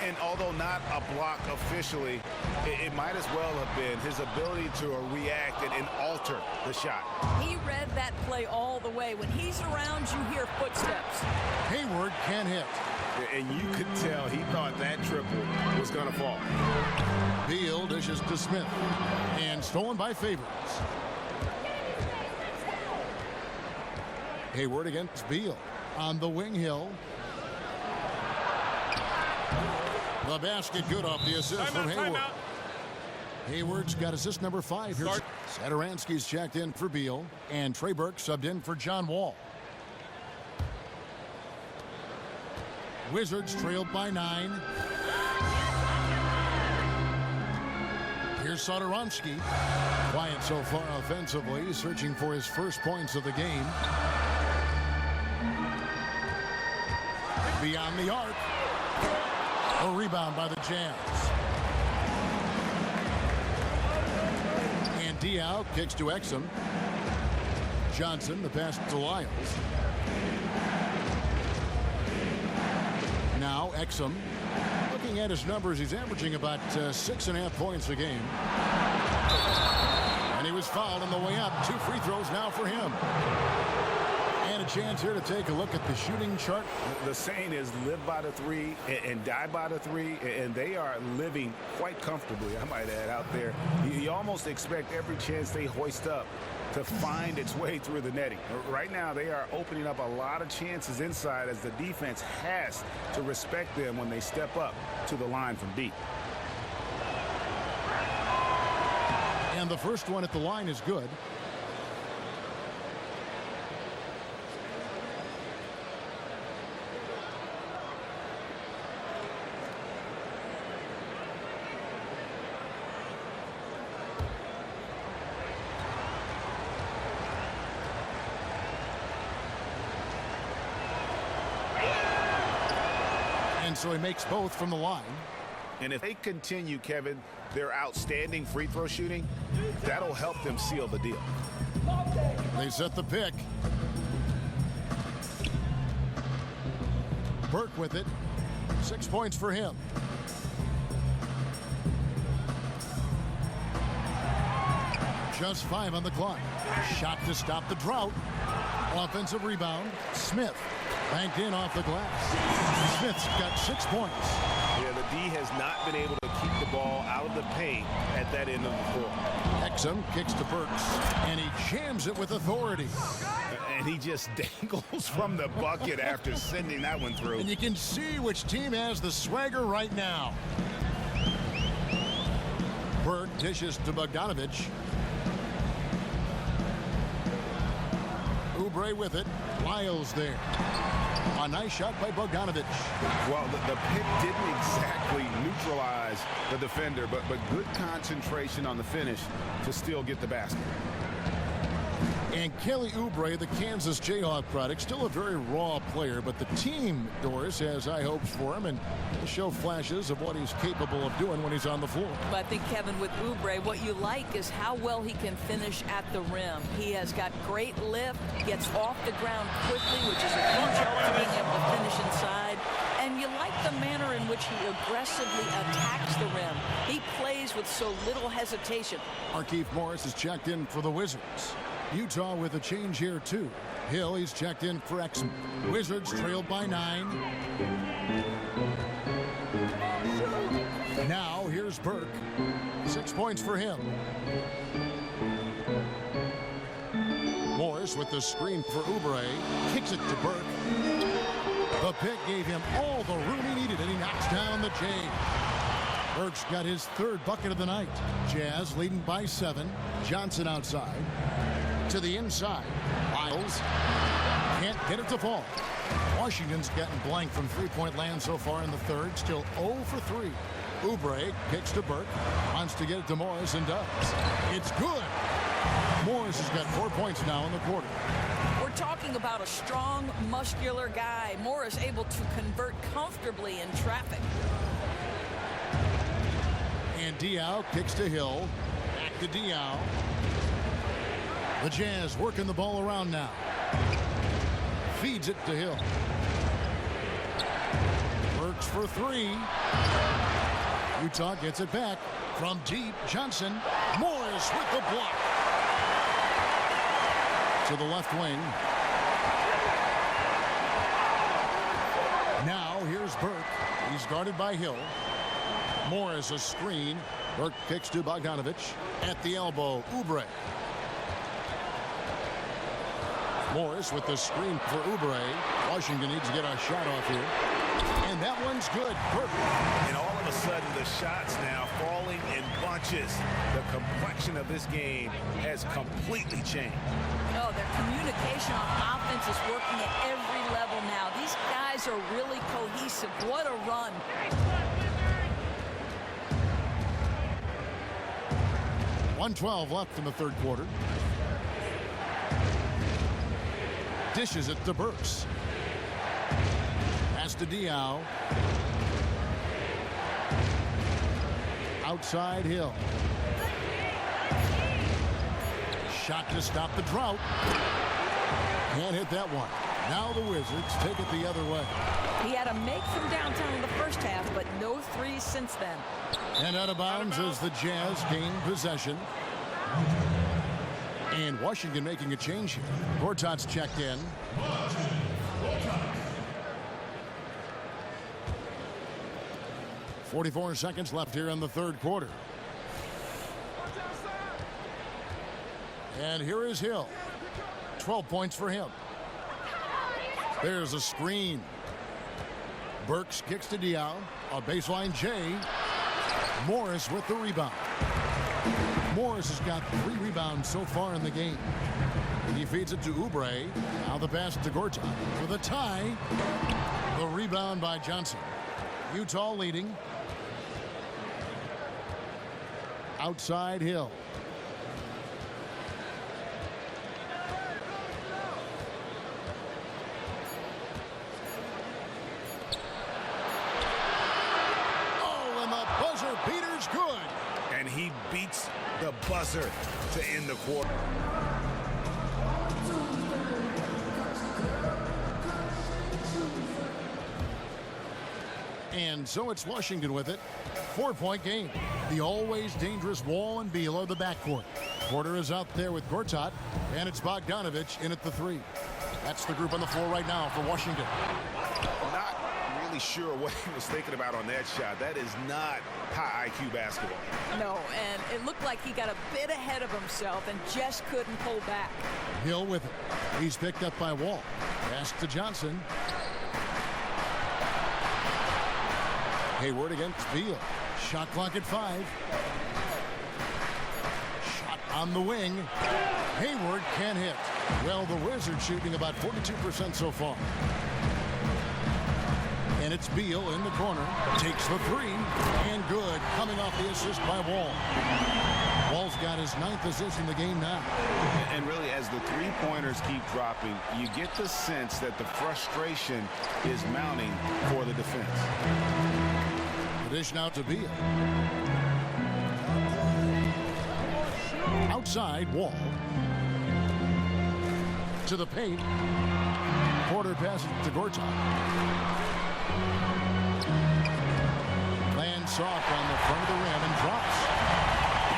S4: And although not a block officially, it might as well have been his ability to react and alter the shot.
S3: He read that play all the way. When he's around, you hear footsteps.
S1: Hayward can't hit.
S4: And you could tell he thought that triple was going to fall.
S1: Beal dishes to Smith. And stolen by Favors. Hayward against Beal. On the wing, Hill. The basket good off the assist from Hayward. Hayward's got assist number 5 here. Satoransky's checked in for Beal. And Trey Burke subbed in for John Wall. Wizards trailed by 9. Here's Satoransky. Quiet so far offensively, searching for his first points of the game. Beyond the arc. A rebound by the Jazz. And Diaw kicks to Exum. Johnson, the pass to Lyles. Now Exum. Looking at his numbers, he's averaging about 6.5 points a game. And he was fouled on the way up. 2 free throws now for him. And a chance here to take a look at the shooting chart.
S4: The saying is live by the 3 and die by the 3, and they are living quite comfortably, I might add, out there. You almost expect every chance they hoist up to find its way through the netting. Right now, they are opening up a lot of chances inside as the defense has to respect them when they step up to the line from deep.
S1: And the first one at the line is good. So he makes both from the line.
S4: And if they continue, Kevin, their outstanding free throw shooting, that'll help them seal the deal.
S1: They set the pick. Burke with it. 6 points for him. Just 5 on the clock. Shot to stop the drought. Offensive rebound. Smith. Banked in off the glass. Smith's got 6 points.
S4: Yeah, the D has not been able to keep the ball out of the paint at that end of the floor.
S1: Exum kicks to Burks, and he jams it with authority.
S4: And he just dangles from the bucket after sending that one through.
S1: And you can see which team has the swagger right now. Burke dishes to Bogdanovich. Oubre with it. Lyles there. A nice shot by Bogdanovic.
S4: Well, the pick didn't exactly neutralize the defender, but good concentration on the finish to still get the basket.
S1: And Kelly Oubre, the Kansas Jayhawk product, still a very raw player, but the team, Doris, has high hopes for him and will show flashes of what he's capable of doing when he's on the floor.
S3: But I think, Kevin, with Oubre, what you like is how well he can finish at the rim. He has got great lift, gets off the ground quickly, which is a huge help to being able to finish inside. And you like the manner in which he aggressively attacks the rim. He plays with so little hesitation.
S1: Markieff Morris is checked in for the Wizards. Utah with a change here, too. Hill, he's checked in for Exum. Wizards trailed by 9. Now, here's Burke. 6 points for him. Morris with the screen for Oubre. Kicks it to Burke. The pick gave him all the room he needed, and he knocks down the J. Burke's got his 3rd bucket of the night. Jazz leading by 7. Johnson outside. To the inside. Lyles can't get it to fall. Washington's gotten blank from three-point land so far in the 3rd. Still 0 for 3. Oubre kicks to Burke. Wants to get it to Morris and does. It's good. Morris has got 4 points now in the quarter.
S3: We're talking about a strong, muscular guy. Morris able to convert comfortably in traffic.
S1: And Diaw kicks to Hill. Back to Diaw. The Jazz working the ball around now. Feeds it to Hill. Works for 3. Utah gets it back from deep. Johnson. Morris with the block. To the left wing. Now here's Burke. He's guarded by Hill. Morris a screen. Burke kicks to Bogdanovic. At the elbow, Oubre. Morris with the screen for Oubre. Washington needs to get a shot off here. And that one's good. Burke.
S4: And all of a sudden, the shots now falling in bunches. The complexion of this game has completely changed.
S3: Oh, their communication on offense is working at every level now. These guys are really cohesive. What a run.
S1: .112 left in the 3rd quarter. Dishes it to Burks. Pass to Diaw. Outside Hill. Shot to stop the drought. Can't hit that one. Now the Wizards take it the other way.
S3: He had a make from downtown in the first half, but no threes since then.
S1: And out of bounds as the Jazz gain possession. And Washington making a change here. Gortat's checked in. .44 seconds left here in the 3rd quarter. And here is Hill. 12 points for him. There's a screen. Burks kicks to Diaw. A baseline J. Morris with the rebound. Morris has got 3 rebounds so far in the game. He feeds it to Oubre. Now the pass to Gortat for the tie. The rebound by Johnson. Utah leading. Outside Hill. Oh, and the buzzer beater's good.
S4: And he beats the buzzer to end the quarter.
S1: And so it's Washington with it. 4-point game. The always dangerous Wall and Beal are the backcourt. Porter is out there with Gortat, and it's Bogdanovic in at the 3. That's the group on the floor right now for Washington.
S4: Not really sure what he was thinking about on that shot. That is not high IQ basketball.
S3: No, and it looked like he got a bit ahead of himself and just couldn't pull back.
S1: Hill with it. He's picked up by Wall. Pass to Johnson. Hayward against Beal. Shot clock at 5. Shot on the wing. Hayward can't hit. Well, the Wizards shooting about 42% so far. And it's Beal in the corner. Takes the three. And good. Coming off the assist by Wall. Wall's got his 9th assist in the game now.
S4: And really, as the three-pointers keep dropping, you get the sense that the frustration is mounting for the defense.
S1: The dish now to Beal. Outside, Wall. To the paint. Porter passes to Gortat. Lands soft on the front of the rim and drops.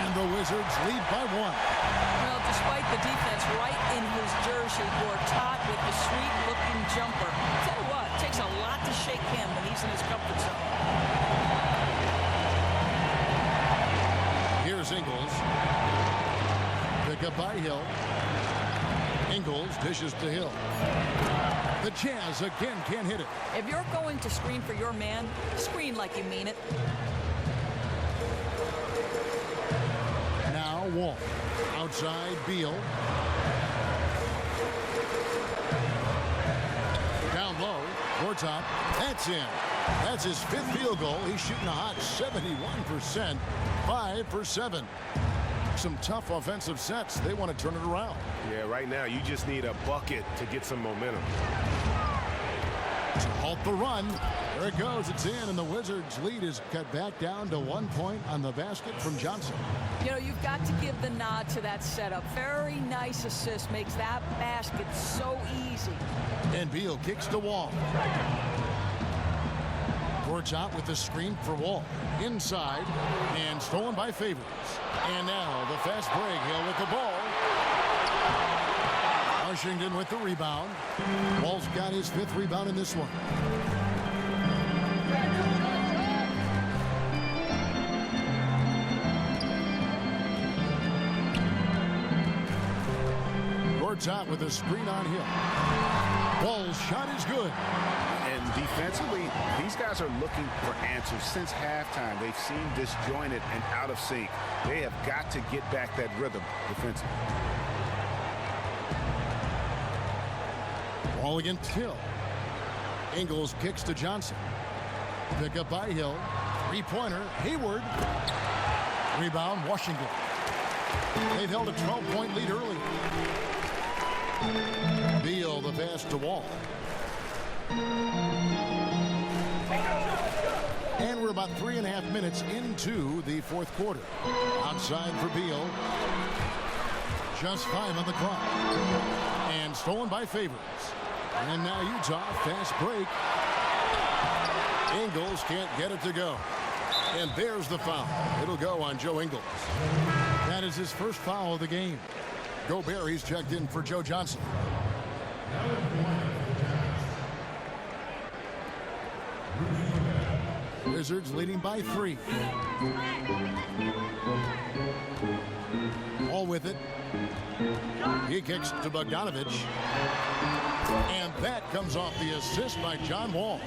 S1: And the Wizards lead by 1.
S3: Well, despite the defense right in his jersey, Gortat with the sweet-looking jumper. Tell you what, it takes a lot to shake him when he's in his comfort zone.
S1: Here's Ingles. Pick up by Hill. Ingles dishes to Hill. The Jazz again can't hit it.
S3: If you're going to screen for your man, screen like you mean it.
S1: Now Wall. Outside Beal. Down low. Gortat. That's in. That's his 5th field goal. He's shooting a hot 71%. 5 for 7. Some tough offensive sets. They want to turn it around.
S2: Yeah, right now you just need a bucket to get some momentum.
S1: To halt the run. There it goes. It's in, and the Wizards' lead is cut back down to 1 point on the basket from Johnson.
S3: You know, you've got to give the nod to that setup. Very nice assist. Makes that basket so easy.
S1: And Beal kicks to Wall. Gortat with the screen for Wall. Inside, and stolen by Favors. And now the fast break. Hill with the ball. Washington with the rebound. Wall's got his 5th rebound in this one. Gortat with a screen on Hill. Wall's shot is good.
S4: And defensively, these guys are looking for answers since halftime. They've seemed disjointed and out of sync. They have got to get back that rhythm defensively.
S1: Ball against Hill. Ingles kicks to Johnson. Pick up by Hill. 3-pointer. Hayward. Rebound, Washington. They've held a 12-point lead early. Beal the pass to Wall. And we're about 3.5 minutes into the 4th quarter. Outside for Beal. Just 5 on the clock. And stolen by Favors. And now Utah, fast break. Ingles can't get it to go. And there's the foul. It'll go on Joe Ingles. That is his first foul of the game. Gobert, he's checked in for Joe Johnson. Wizards leading by 3. All with it. He kicks to Bogdanovich. And that comes off the assist by John Wall.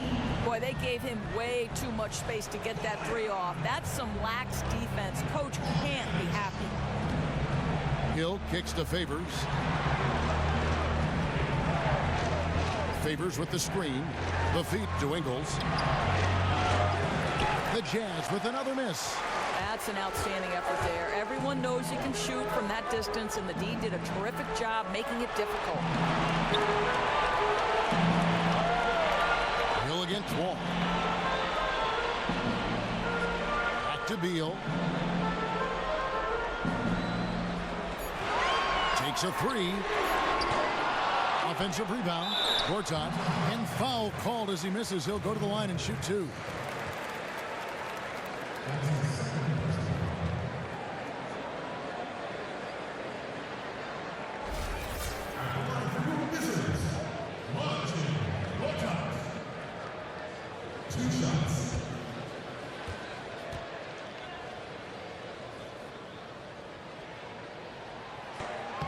S3: Boy, they gave him way too much space to get that 3 off. That's some lax defense. Coach can't be happy.
S1: Hill kicks to Favors. Favors with the screen. The feed to Ingles. The Jazz with another miss.
S3: That's an outstanding effort there. Everyone knows he can shoot from that distance, and the D did a terrific job making it difficult.
S1: Hill against Wall. Back to Beal. Takes a 3. Offensive rebound. Gortat. And foul called as he misses. He'll go to the line and shoot 2.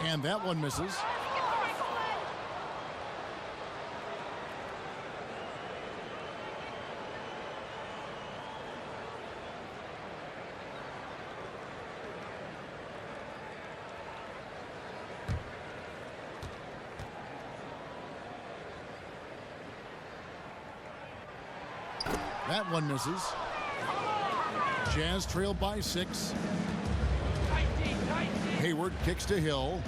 S1: And that one misses. That one misses. Jazz trail by 6. Hayward kicks to Hill.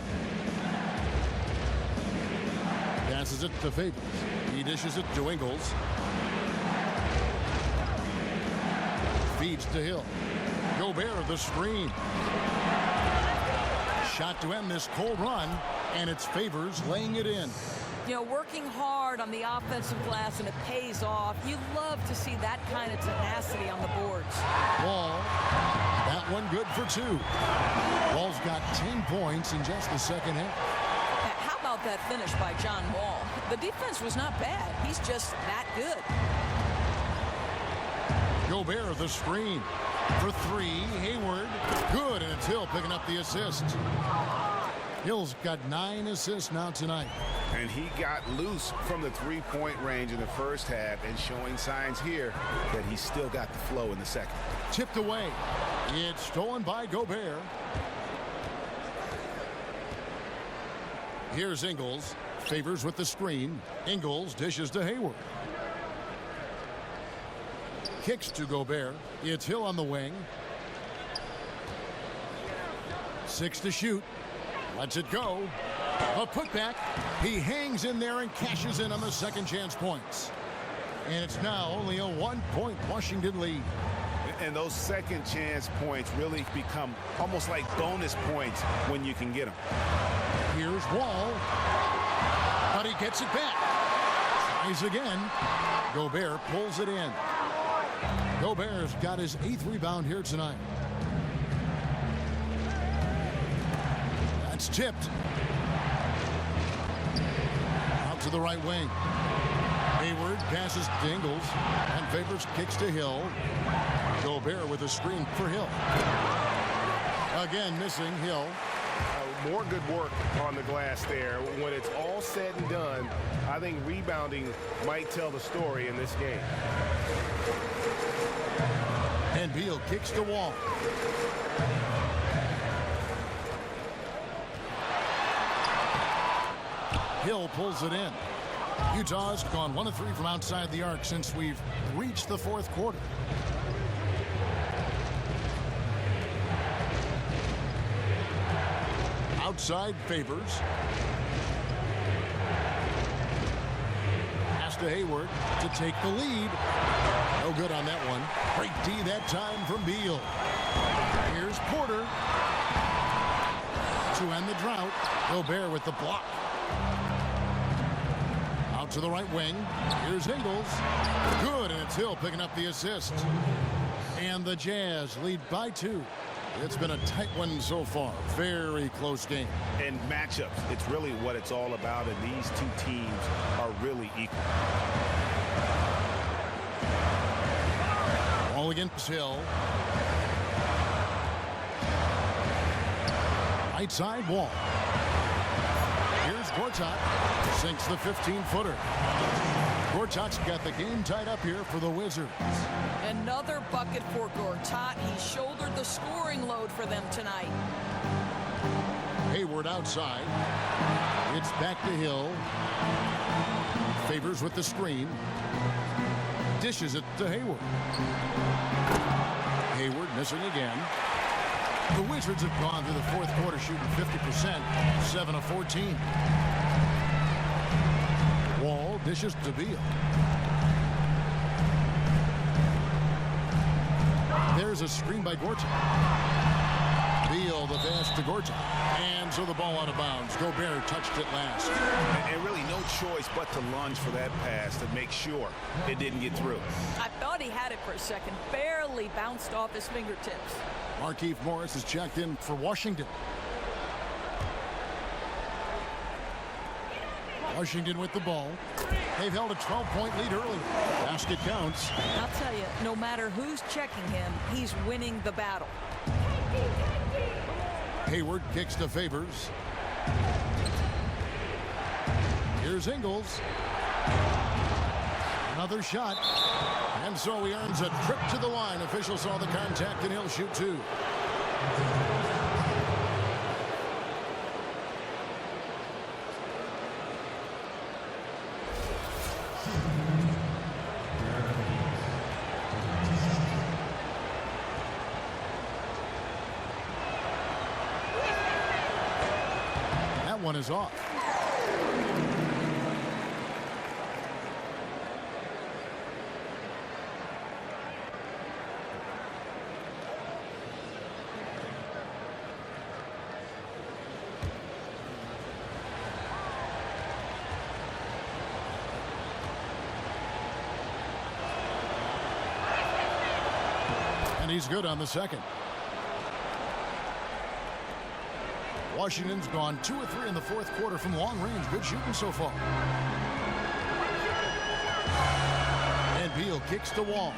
S1: Passes it to Favors. He dishes it to Ingles. Feeds to Hill. Gobert the screen. Shot to end this cold run, and it's Favors laying it in.
S3: You know, working hard on the offensive glass, and it pays off. You love to see that kind of tenacity on the boards.
S1: Wall, that one good for 2. Wall's got 10 points in just the second half.
S3: How about that finish by John Wall? The defense was not bad. He's just that good.
S1: Gobert the screen for 3. Hayward, good, and it's Hill picking up the assist. Hill's got 9 assists now tonight.
S4: And he got loose from the three-point range in the first half and showing signs here that he's still got the flow in the second.
S1: Tipped away. It's stolen by Gobert. Here's Ingles. Favors with the screen. Ingles dishes to Hayward. Kicks to Gobert. It's Hill on the wing. 6 to shoot. Lets it go. A putback. He hangs in there and cashes in on the second chance points. And it's now only a 1-point Washington lead.
S4: And those second chance points really become almost like bonus points when you can get them.
S1: Here's Wall. But he gets it back. Tries again. Gobert pulls it in. Gobert's got his 8th rebound here tonight. That's tipped. Out to the right wing. Hayward passes to Ingles, and Favors kicks to Hill. Gobert with a screen for Hill. Again missing Hill.
S2: More good work on the glass there. When it's all said and done, I think rebounding might tell the story in this game.
S1: And Beal kicks to Wall. Hill pulls it in. Utah's gone 1 of 3 from outside the arc since we've reached the 4th quarter. Outside Favors. Pass to Hayward to take the lead. No good on that one. Great D that time from Beal. Here's Porter to end the drought. Gobert with the block. Out to the right wing. Here's Ingles. Good, and it's Hill picking up the assist. And the Jazz lead by 2. It's been a tight one so far. Very close game.
S4: And matchups, it's really what it's all about, and these two teams are really equal.
S1: All against Hill. Right side Wall. Here's Gortat. Sinks the 15-footer. Gortat's got the game tied up here for the Wizards.
S3: Another bucket for Gortat. He shouldered the scoring load for them tonight.
S1: Hayward outside. It's back to Hill. Favors with the screen. Dishes it to Hayward. Hayward missing again. The Wizards have gone through the 4th quarter shooting 50%, 7 of 14. Wall dishes to Beal. There's a screen by Gortat. Beal the pass to Gortat. And so the ball out of bounds. Gobert touched it last.
S4: And really no choice but to lunge for that pass to make sure it didn't get through.
S3: I thought he had it for a second. Barely bounced off his fingertips.
S1: Markieff Morris is checked in for Washington. Washington with the ball. They've held a 12-point lead early. Basket counts.
S3: I'll tell you, no matter who's checking him, he's winning the battle.
S1: Hayward kicks to Favors. Here's Ingles. Another shot. And so he earns a trip to the line. Officials saw the contact and he'll shoot 2. one is off. And he's good on the second. Washington's gone 2 of 3 in the fourth quarter from long range. Good shooting so far. And Beal kicks to Wall.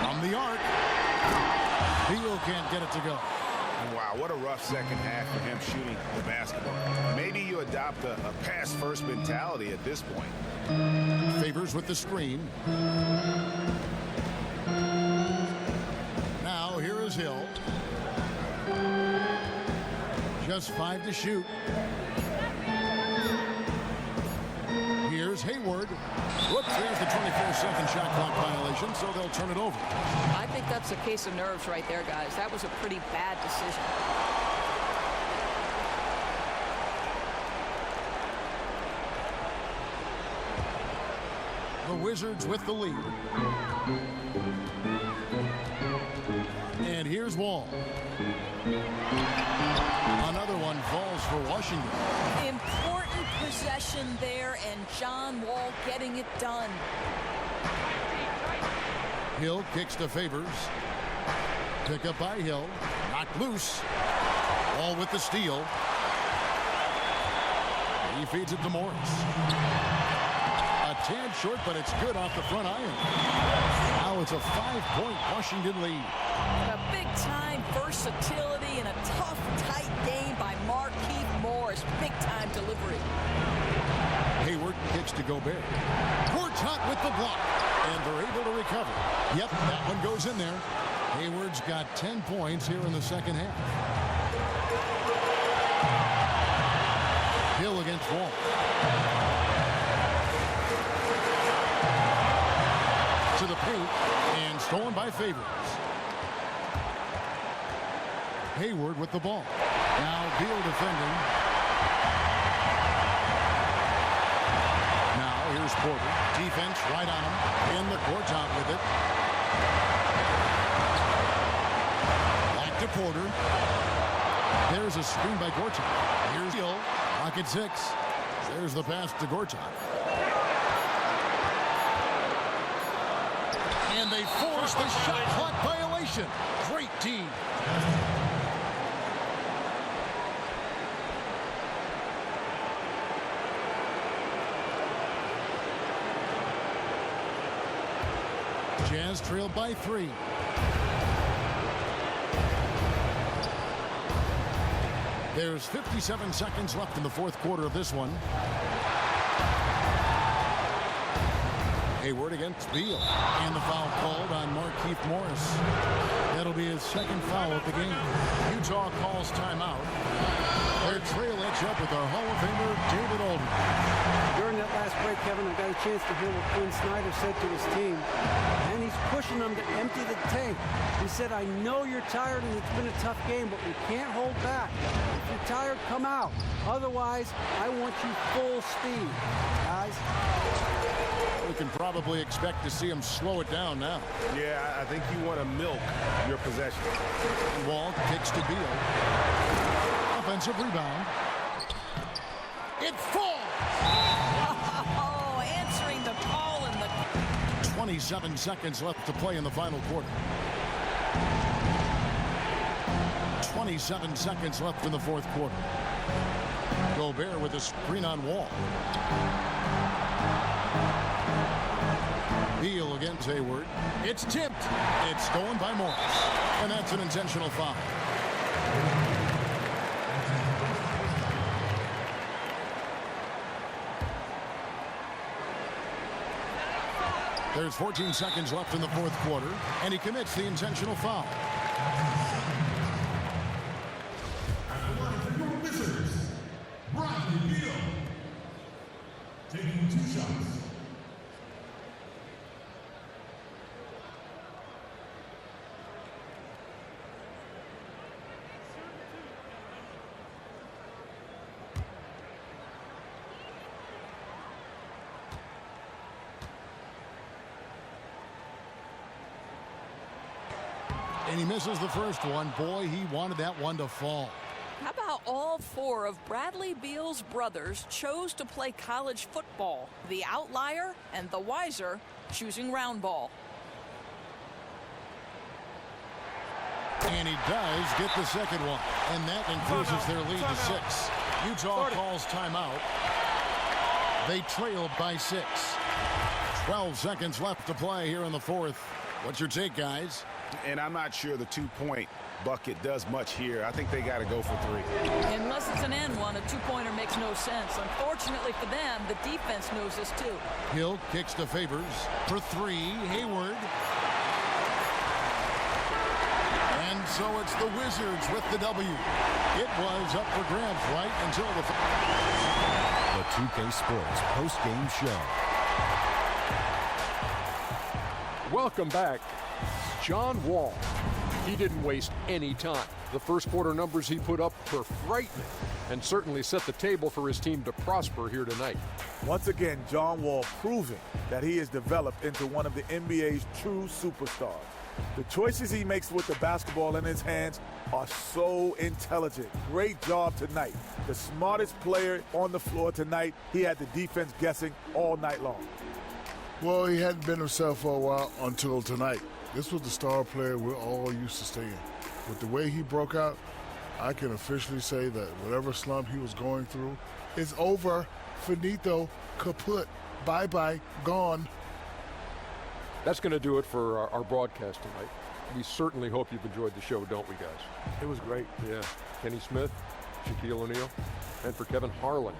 S1: From the arc. Beal can't get it to go.
S4: Wow, what a rough second half for him shooting the basketball. Maybe you adopt a pass-first mentality at this point.
S1: Favors with the screen. Now here is Hill. Just 5 to shoot. Here's Hayward. Whoops, there's the 24-second shot clock violation, so they'll turn it over.
S3: I think that's a case of nerves right there, guys. That was a pretty bad decision.
S1: The Wizards with the lead. And here's Wall. Another one falls for Washington.
S3: Important possession there, and John Wall getting it done.
S1: Hill kicks to Favors. Pick up by Hill. Knocked loose. Wall with the steal. He feeds it to Morris. A tad short, but it's good off the front iron. Now it's a 5-point Washington lead.
S3: A big-time versatility and a tough, tight game by Markieff Morris. Big-time delivery.
S1: Hayward kicks to Gobert. Gortat with the block. And they're able to recover. Yep, that one goes in there. Hayward's got 10 points here in the second half. Hill against Wall. To the paint and stolen by Favors. Hayward with the ball. Now Beal defending. Now here's Porter. Defense right on him. In the court top with it. Back to Porter. There's a screen by Gortat. Here's Beal. Pocket 6. There's the pass to Gortat. And they force the shot clock violation. Great team. Jazz trailed by 3. There's 57 seconds left in the fourth quarter of this one. Hayward against Beal. And the foul called on Markieff Morris. That'll be his second foul of the game. Utah calls timeout. Their trail edge up with our Hall of Famer, David Aldridge.
S5: During that last break, Kevin, I got a chance to hear what Quinn Snyder said to his team. And he's pushing them to empty the tank. He said, I know you're tired and it's been a tough game, but we can't hold back. If you're tired, come out. Otherwise, I want you full speed. Guys.
S1: We can probably expect to see him slow it down now.
S2: Yeah, I think you want to milk your possession.
S1: Wall kicks to Beal. Offensive rebound. It falls!
S3: Oh, answering the call in the...
S1: 27 seconds left to play in the final quarter. 27 seconds left in the fourth quarter. Gobert with a screen on Wall. Beal against Hayward. It's tipped. It's stolen by Morris. And that's an intentional foul. There's 14 seconds left in the fourth quarter, and he commits the intentional foul.
S9: Your Wizards, Bradley Beal, taking 2 shots.
S1: And he misses the first one. Boy, he wanted that one to fall.
S3: How about all 4 of Bradley Beal's brothers chose to play college football? The outlier and the wiser choosing round ball.
S1: And he does get the second one. And that increases their lead to 6. Utah calls timeout. They trail by 6. 12 seconds left to play here in the fourth. What's your take, guys?
S4: And I'm not sure the 2-point bucket does much here. I think they got to go for 3.
S3: Unless it's an end one, a 2-pointer makes no sense. Unfortunately for them, the defense knows this too.
S1: Hill kicks to Favors for 3. Hayward. And so it's the Wizards with the W. It was up for grabs right until the
S7: 2K Sports post-game show.
S8: Welcome back. John Wall. He didn't waste any time. The first quarter numbers he put up were frightening and certainly set the table for his team to prosper here tonight.
S10: Once again, John Wall proving that he has developed into one of the NBA's true superstars. The choices he makes with the basketball in his hands are so intelligent. Great job tonight. The smartest player on the floor tonight. He had the defense guessing all night long.
S11: Well, he hadn't been himself for a while until tonight. This was the star player we're all used to seeing. With the way he broke out, I can officially say that whatever slump he was going through is over. Finito, kaput, bye-bye, gone.
S8: That's going to do it for our broadcast tonight. We certainly hope you've enjoyed the show, don't we, guys?
S10: It was great.
S8: Yeah. Kenny Smith, Shaquille O'Neal, and for Kevin Harlan,